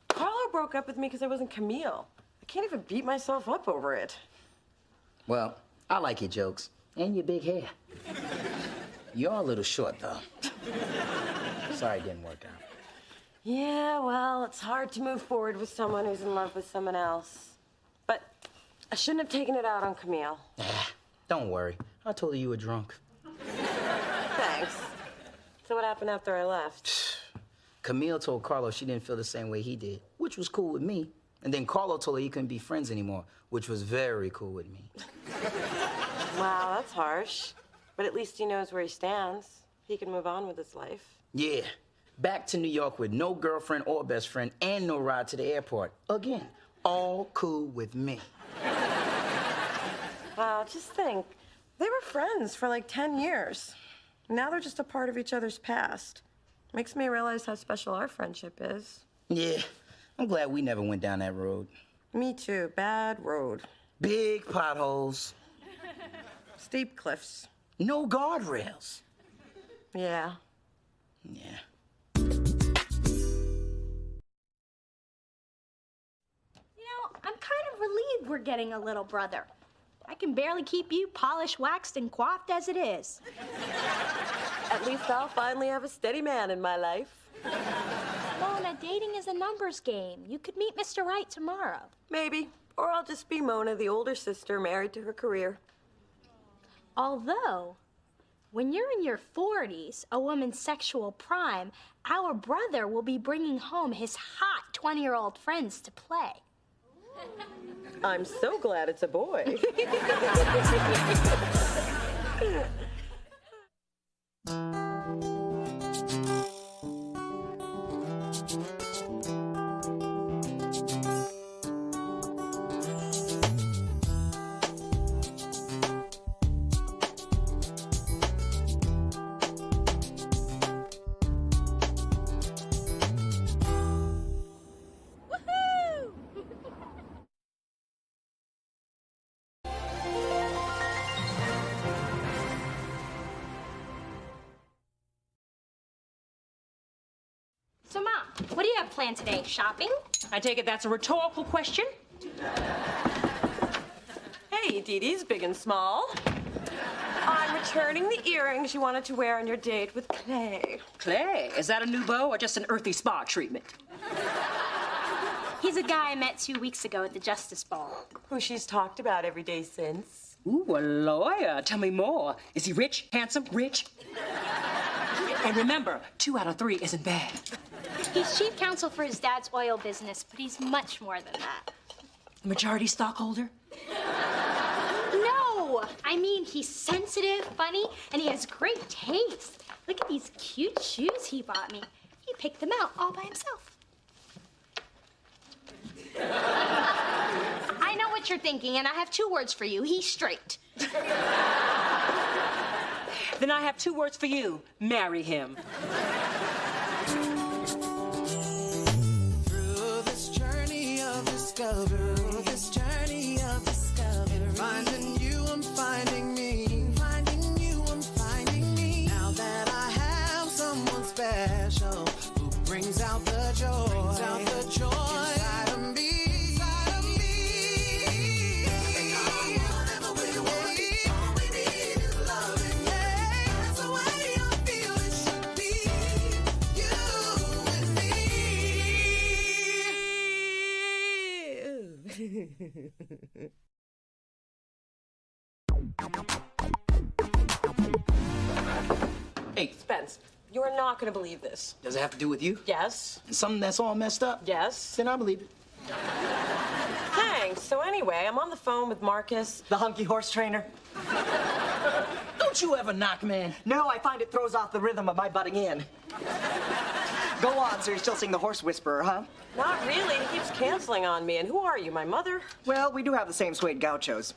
Carlo broke up with me because I wasn't Camille. I can't even beat myself up over it. Well, I like your jokes. And your big hair. You're a little short, though. Sorry it didn't work out. Yeah, well, it's hard to move forward with someone who's in love with someone else. But I shouldn't have taken it out on Camille. Don't worry. I told her you were drunk. Thanks. So what happened after I left? Camille told Carlo she didn't feel the same way he did, which was cool with me. And then Carlo told her he couldn't be friends anymore, which was very cool with me. Wow, that's harsh. But at least he knows where he stands. He can move on with his life. Yeah. Back to New York with no girlfriend or best friend and no ride to the airport. Again, all cool with me. Wow, just think. They were friends for like 10 years. Now they're just a part of each other's past. Makes me realize how special our friendship is. Yeah, I'm glad we never went down that road. Me too. Bad road. Big potholes. Steep cliffs. No guardrails. Yeah. Yeah. I'm kind of relieved we're getting a little brother. I can barely keep you polished, waxed, and coiffed as it is. At least I'll finally have a steady man in my life. Mona, dating is a numbers game. You could meet Mr. Right tomorrow. Maybe. Or I'll just be Mona, the older sister, married to her career. Although, when you're in your 40s, a woman's sexual prime, our brother will be bringing home his hot 20-year-old friends to play. I'm so glad it's a boy. have planned today? Shopping? I take it that's a rhetorical question? Hey, Dee Dee's big and small. I'm returning the earrings you wanted to wear on your date with Clay. Clay, is that a new beau or just an earthy spa treatment? He's a guy I met 2 weeks ago at the Justice Ball. Who she's talked about every day since. Ooh, a lawyer. Tell me more. Is he rich, handsome, rich? And remember, 2 out of 3 isn't bad. He's chief counsel for his dad's oil business, but he's much more than that. Majority stockholder? No! I mean, he's sensitive, funny, and he has great taste. Look at these cute shoes he bought me. He picked them out all by himself. I know what you're thinking, and I have 2 words for you. He's straight. Then I have 2 words for you. Marry him. Through this journey of discovery, finding you, I'm finding me. Finding you, I'm finding me. Now that I have someone special who brings out the joy, inside of me. Hey, Spence, you're not gonna believe this. does it have to do with you? Yes. And something that's all messed up? Yes. Then I believe it. Thanks. So anyway, I'm on the phone with Marcus. The hunky horse trainer? Don't you ever knock, man. No, I find it throws off the rhythm of my butting in. Go on, so you're still seeing the horse whisperer, huh? Not really. He keeps canceling on me. And who are you, my mother? Well, we do have the same suede gauchos.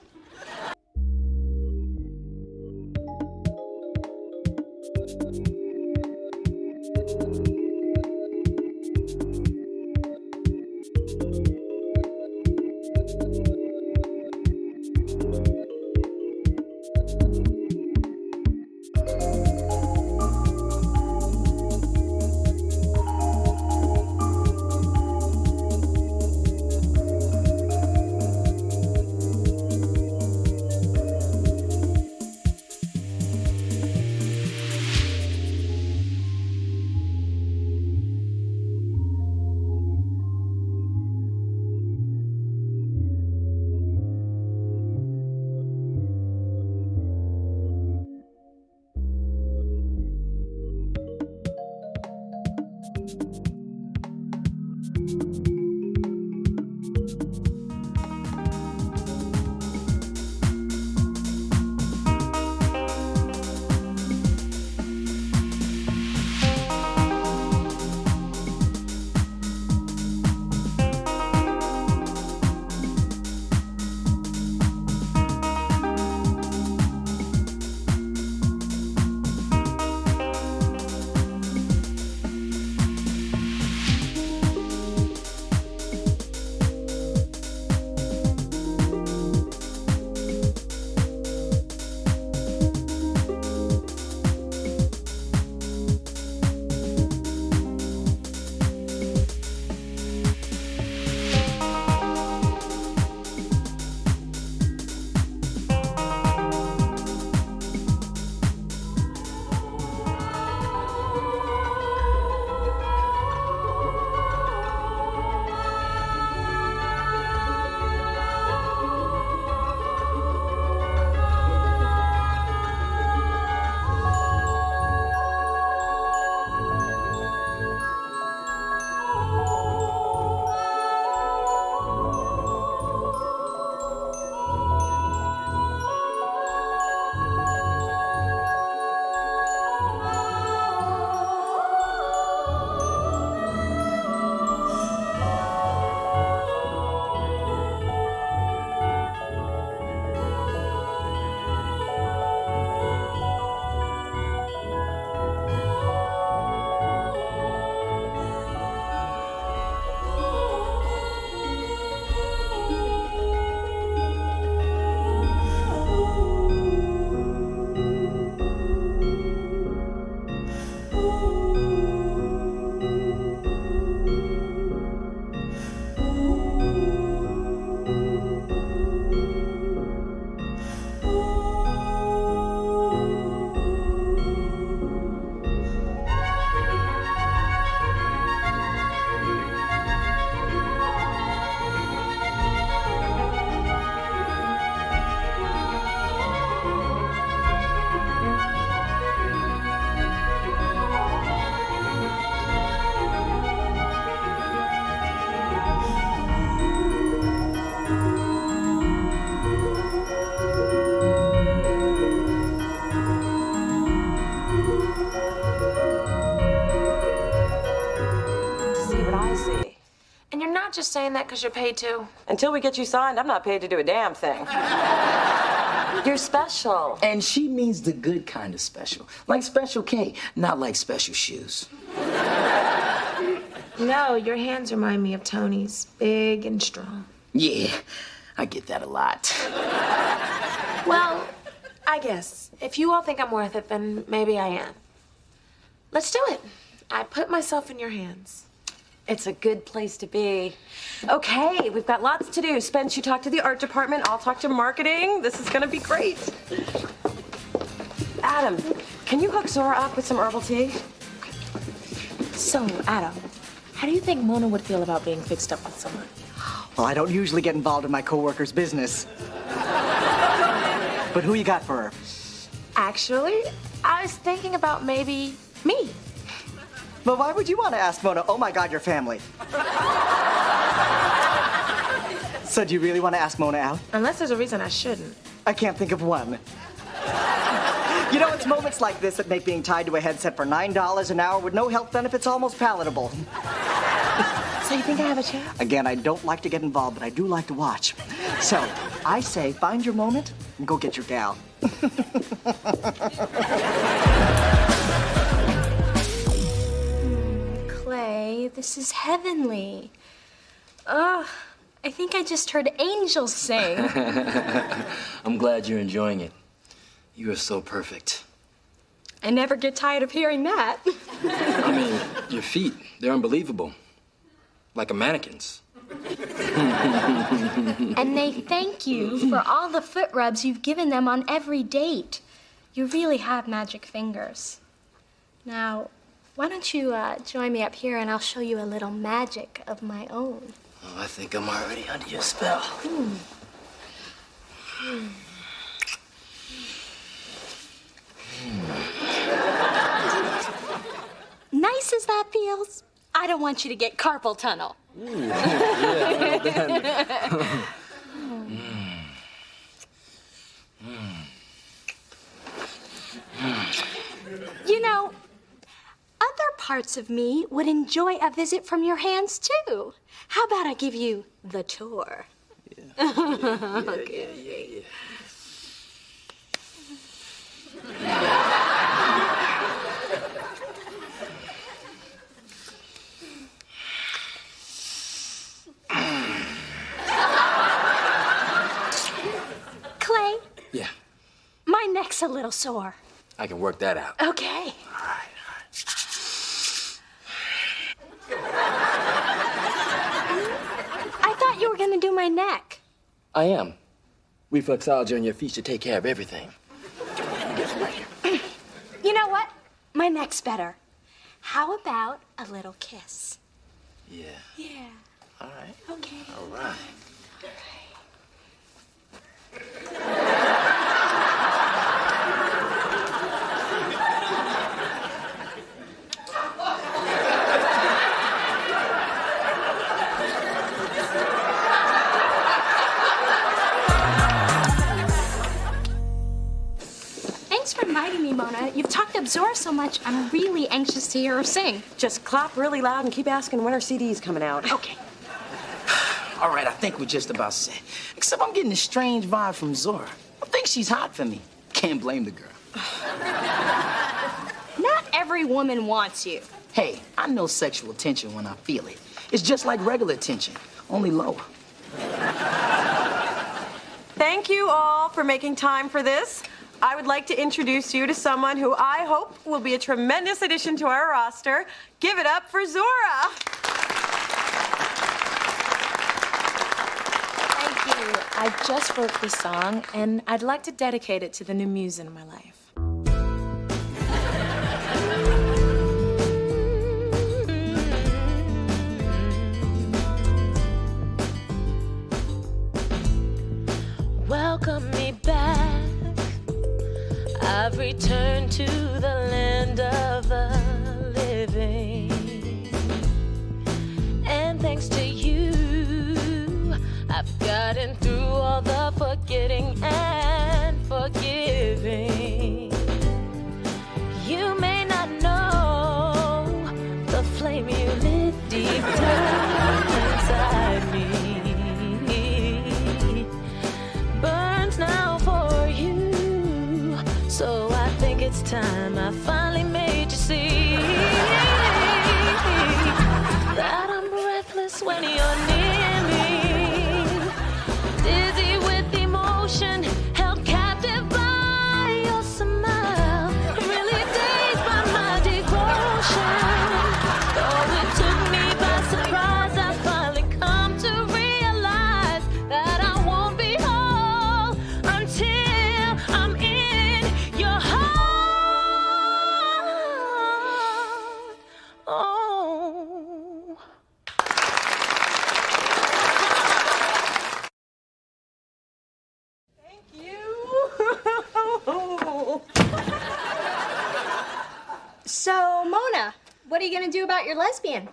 And you're not just saying that because you're paid to. Until we get you signed, I'm not paid to do a damn thing. You're special. And she means the good kind of special. Like Special K, not like special shoes. No, your hands remind me of Tony's. Big and strong. Yeah, I get that a lot. Well, I guess. If you all think I'm worth it, then maybe I am. Let's do it. I put myself in your hands. It's a good place to be. Okay, we've got lots to do. Spence, you talk to the art department. I'll talk to marketing. This is gonna be great. Adam, can you hook Zora up with some herbal tea? So, Adam, how do you think Mona would feel about being fixed up with someone? Well, I don't usually get involved in my coworkers' business. But who you got for her? Actually, I was thinking about maybe me. But why would you want to ask Mona? Oh my God, your family. So do you really want to ask Mona out? Unless there's a reason I shouldn't. I can't think of one. You know, it's moments like this that make being tied to a headset for $9 an hour with no health benefits almost palatable. So you think I have a chance? Again, I don't like to get involved, but I do like to watch. So I say find your moment and go get your gal. Clay, this is heavenly. Ugh, I think I just heard angels sing. I'm glad you're enjoying it. You are so perfect. I never get tired of hearing that. I mean, your feet, they're unbelievable. Like a mannequin's. And they thank you for all the foot rubs you've given them on every date. You really have magic fingers. Now, why don't you join me up here and I'll show you a little magic of my own. Oh, I think I'm already under your spell. Nice as that feels, I don't want you to get carpal tunnel. You know, other parts of me would enjoy a visit from your hands too. How about I give you the tour? Clay? Yeah. My neck's a little sore. I can work that out. Okay. I thought you were gonna do my neck. I am. Reflexology on your feet should take care of everything. You know what? My neck's better. How about a little kiss? Yeah. Yeah. All right. Okay. All right. Thanks for inviting me, Mona. You've talked up Zora so much, I'm really anxious to hear her sing. Just clap really loud and keep asking when her CD's coming out. Okay. All right, I think we're just about set. Except I'm getting a strange vibe from Zora. I think she's hot for me. Can't blame the girl. Not every woman wants you. Hey, I know sexual attention when I feel it. It's just like regular attention, only lower. Thank you all for making time for this. I would like to introduce you to someone who I hope will be a tremendous addition to our roster. Give it up for Zora. Thank you. I just wrote this song, and I'd like to dedicate it to the new muse in my life. Welcome me back. I've returned to the land of the living. And thanks to you, I've gotten through all the forgetting and forgiving. You may not know the flame you lit deep down inside. face when you're near me. Dizzy with emotion, held captive by your smile. Really dazed by my devotion. Though it took me by surprise, I finally come to realize that I won't be whole until I'm in your heart. Oh. So, Mona, what are you gonna do about your lesbian?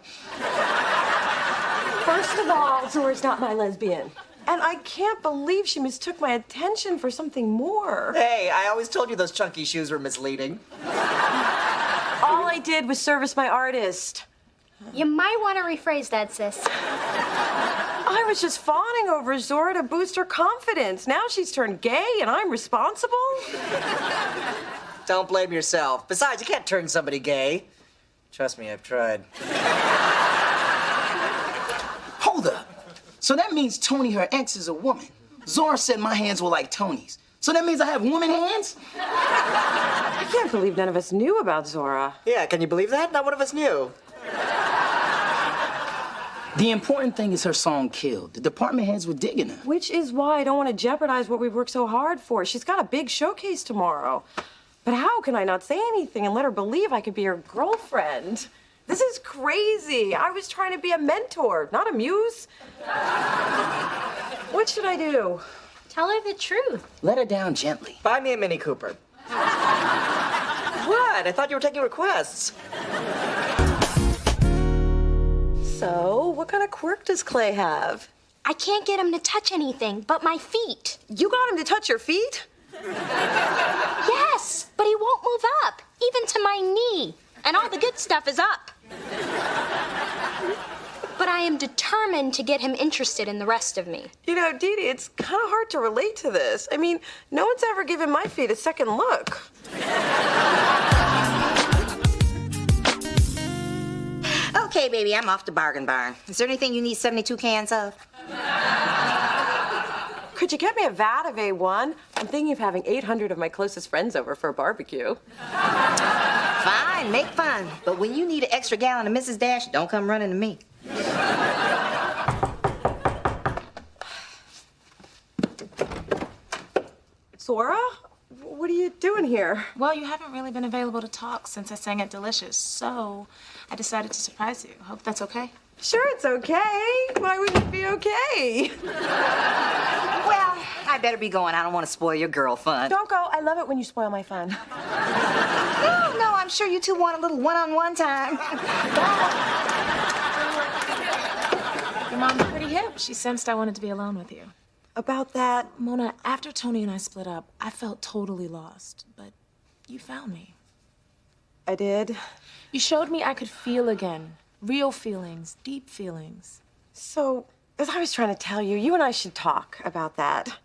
First of all, Zora's not my lesbian. And I can't believe she mistook my attention for something more. Hey, I always told you those chunky shoes were misleading. All I did was service my artist. You might want to rephrase that, sis. I was just fawning over Zora to boost her confidence. Now she's turned gay and I'm responsible? Don't blame yourself. Besides, you can't turn somebody gay. Trust me, I've tried. Hold up. So that means Tony, her ex, is a woman. Zora said my hands were like Tony's. So that means I have woman hands? I can't believe none of us knew about Zora. Yeah, can you believe that? Not one of us knew. The important thing is her song killed. The department heads were digging her. Which is why I don't want to jeopardize what we've worked so hard for. She's got a big showcase tomorrow. But how can I not say anything and let her believe I could be her girlfriend? This is crazy. I was trying to be a mentor, not a muse. What should I do? Tell her the truth. Let her down gently. Buy me a Mini Cooper. What? I thought you were taking requests. So, what kind of quirk does Clay have? I can't get him to touch anything but my feet. You got him to touch your feet? Yes, but he won't move up, even to my knee. And all the good stuff is up. But I am determined to get him interested in the rest of me. You know, Dee Dee, it's kind of hard to relate to this. I mean, no one's ever given my feet a second look. Okay, baby, I'm off to Bargain Barn. Is there anything you need 72 cans of? Could you get me a vat of A1? I'm thinking of having 800 of my closest friends over for a barbecue. Fine, make fun. But when you need an extra gallon of Mrs. Dash, don't come running to me. Zora? What are you doing here? Well, you haven't really been available to talk since I sang at Delicious, so I decided to surprise you. Hope that's okay. Sure, it's okay. Why wouldn't it be okay? Well, I better be going. I don't want to spoil your girl fun. Don't go. I love it when you spoil my fun. No, I'm sure you two want a little one-on-one time. Your mom's pretty hip. She sensed I wanted to be alone with you. About that? Mona, after Tony and I split up, I felt totally lost, but you found me. I did? You showed me I could feel again. Real feelings, deep feelings. So, as I was trying to tell you, you and I should talk about that.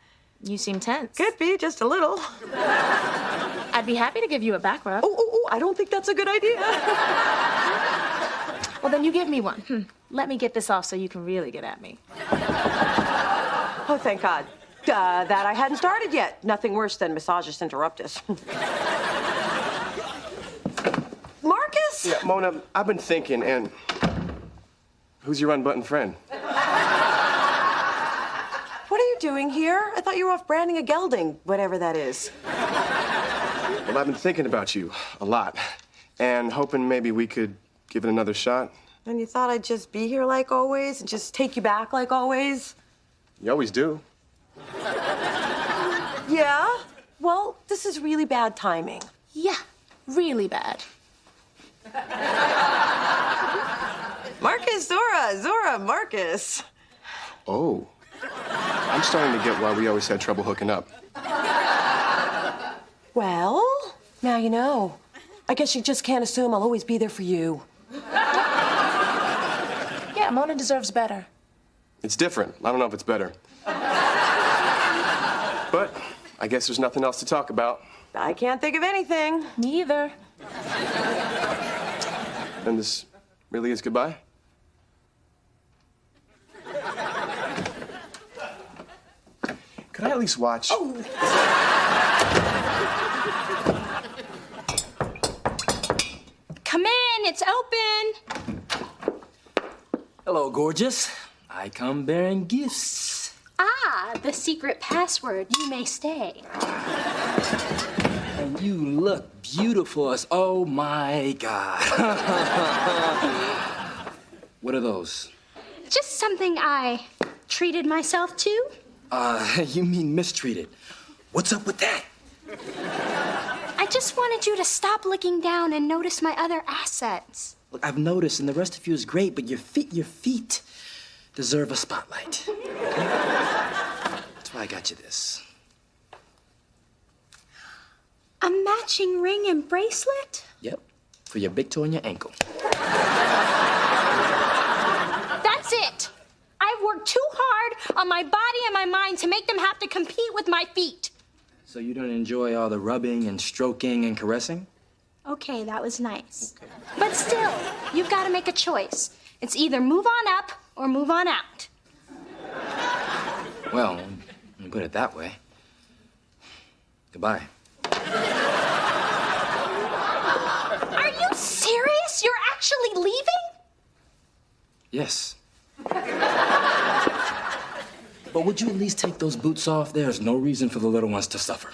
You seem tense. Could be, just a little. I'd be happy to give you a back rub. Oh, I don't think that's a good idea. Well, then you give me one. Let me get this off so you can really get at me. Oh, thank God. That I hadn't started yet. Nothing worse than massages interruptus. Marcus? Yeah, Mona, I've been thinking, and who's your unbuttoned friend? What are you doing here? I thought you were off branding a gelding, whatever that is. Well, I've been thinking about you a lot, and hoping maybe we could give it another shot. And you thought I'd just be here like always and just take you back like always? You always do. Yeah? Well, this is really bad timing. Yeah, really bad. Marcus, Zora, Marcus. Oh. I'm starting to get why we always had trouble hooking up. Well, now you know. I guess you just can't assume I'll always be there for you. Yeah, Mona deserves better. It's different. I don't know if it's better. But I guess there's nothing else to talk about. I can't think of anything. Me either. And this really is goodbye? Could I at least watch? Oh. Come in, it's open. Hello, gorgeous. I come bearing gifts. Ah, the secret password. You may stay. And you look beautiful as, oh my God. What are those? Just something I treated myself to. You mean mistreated. What's up with that? I just wanted you to stop looking down and notice my other assets. Look, I've noticed, and the rest of you is great, but your feet deserve a spotlight. That's why I got you this. A matching ring and bracelet? Yep, for your big toe and your ankle. That's it. I've worked too hard on my body and my mind to make them have to compete with my feet. So you don't enjoy all the rubbing and stroking and caressing? Okay, that was nice. Okay. But still, you've got to make a choice. It's either move on up or move on out. Well, when you put it that way. Goodbye. Are you serious? You're actually leaving? Yes. But would you at least take those boots off? There's no reason for the little ones to suffer.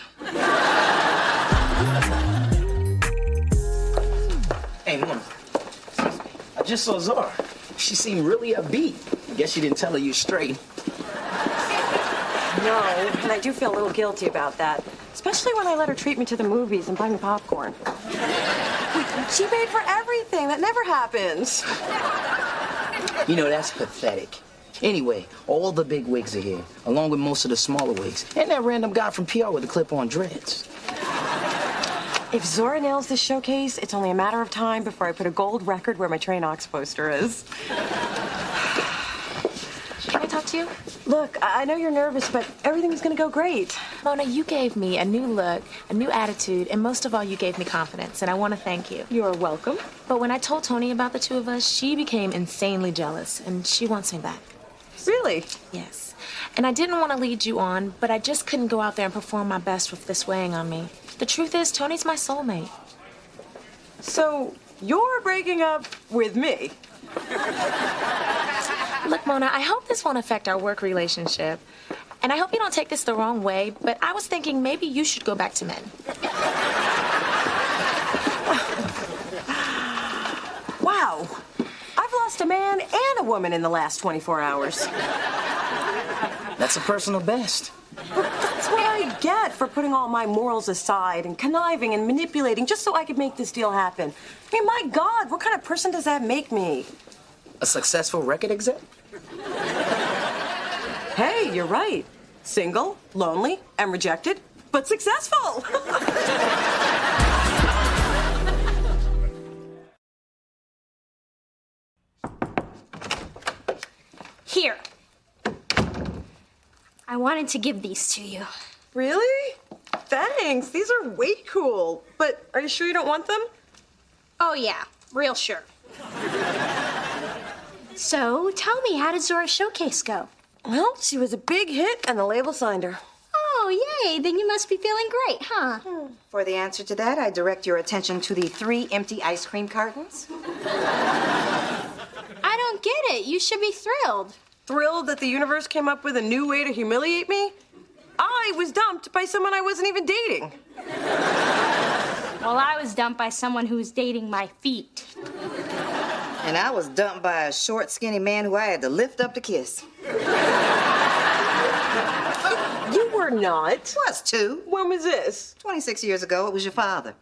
Hey, Mona. I just saw Zara. She seemed really upbeat. Guess she didn't tell her you straight. No, and I do feel a little guilty about that. Especially when I let her treat me to the movies and buy me popcorn. She paid for everything. That never happens. You know, that's pathetic. Anyway, all the big wigs are here, along with most of the smaller wigs. And that random guy from PR with the clip-on dreads. If Zora nails this showcase, it's only a matter of time before I put a gold record where my Train Ox poster is. Can I talk to you? Look, I know you're nervous, but everything's gonna go great. Mona, you gave me a new look, a new attitude, and most of all, you gave me confidence, and I want to thank you. You're welcome. But when I told Tony about the two of us, she became insanely jealous, and she wants me back. Really? Yes. And I didn't want to lead you on, but I just couldn't go out there and perform my best with this weighing on me. The truth is, Tony's my soulmate. So, you're breaking up with me? Look, Mona, I hope this won't affect our work relationship. And I hope you don't take this the wrong way, but I was thinking maybe you should go back to men. Wow. I've lost a man and a woman in the last 24 hours. That's a personal best. But that's what I get for putting all my morals aside and conniving and manipulating just so I could make this deal happen. I mean, my God, what kind of person does that make me? A successful record exec? Hey, you're right. Single, lonely, and rejected, but successful. Here. I wanted to give these to you. Really? Thanks. These are way cool. But are you sure you don't want them? Oh, yeah. Real sure. So, tell me, how did Zora's showcase go? Well, she was a big hit, and the label signed her. Oh, yay. Then you must be feeling great, huh? For the answer to that, I direct your attention to the 3 empty ice cream cartons. I don't get it. You should be thrilled. Thrilled that the universe came up with a new way to humiliate me? I was dumped by someone I wasn't even dating. Well, I was dumped by someone who was dating my feet. And I was dumped by a short, skinny man who I had to lift up to kiss. You were not. Was too. When was this? 26 years ago, it was your father.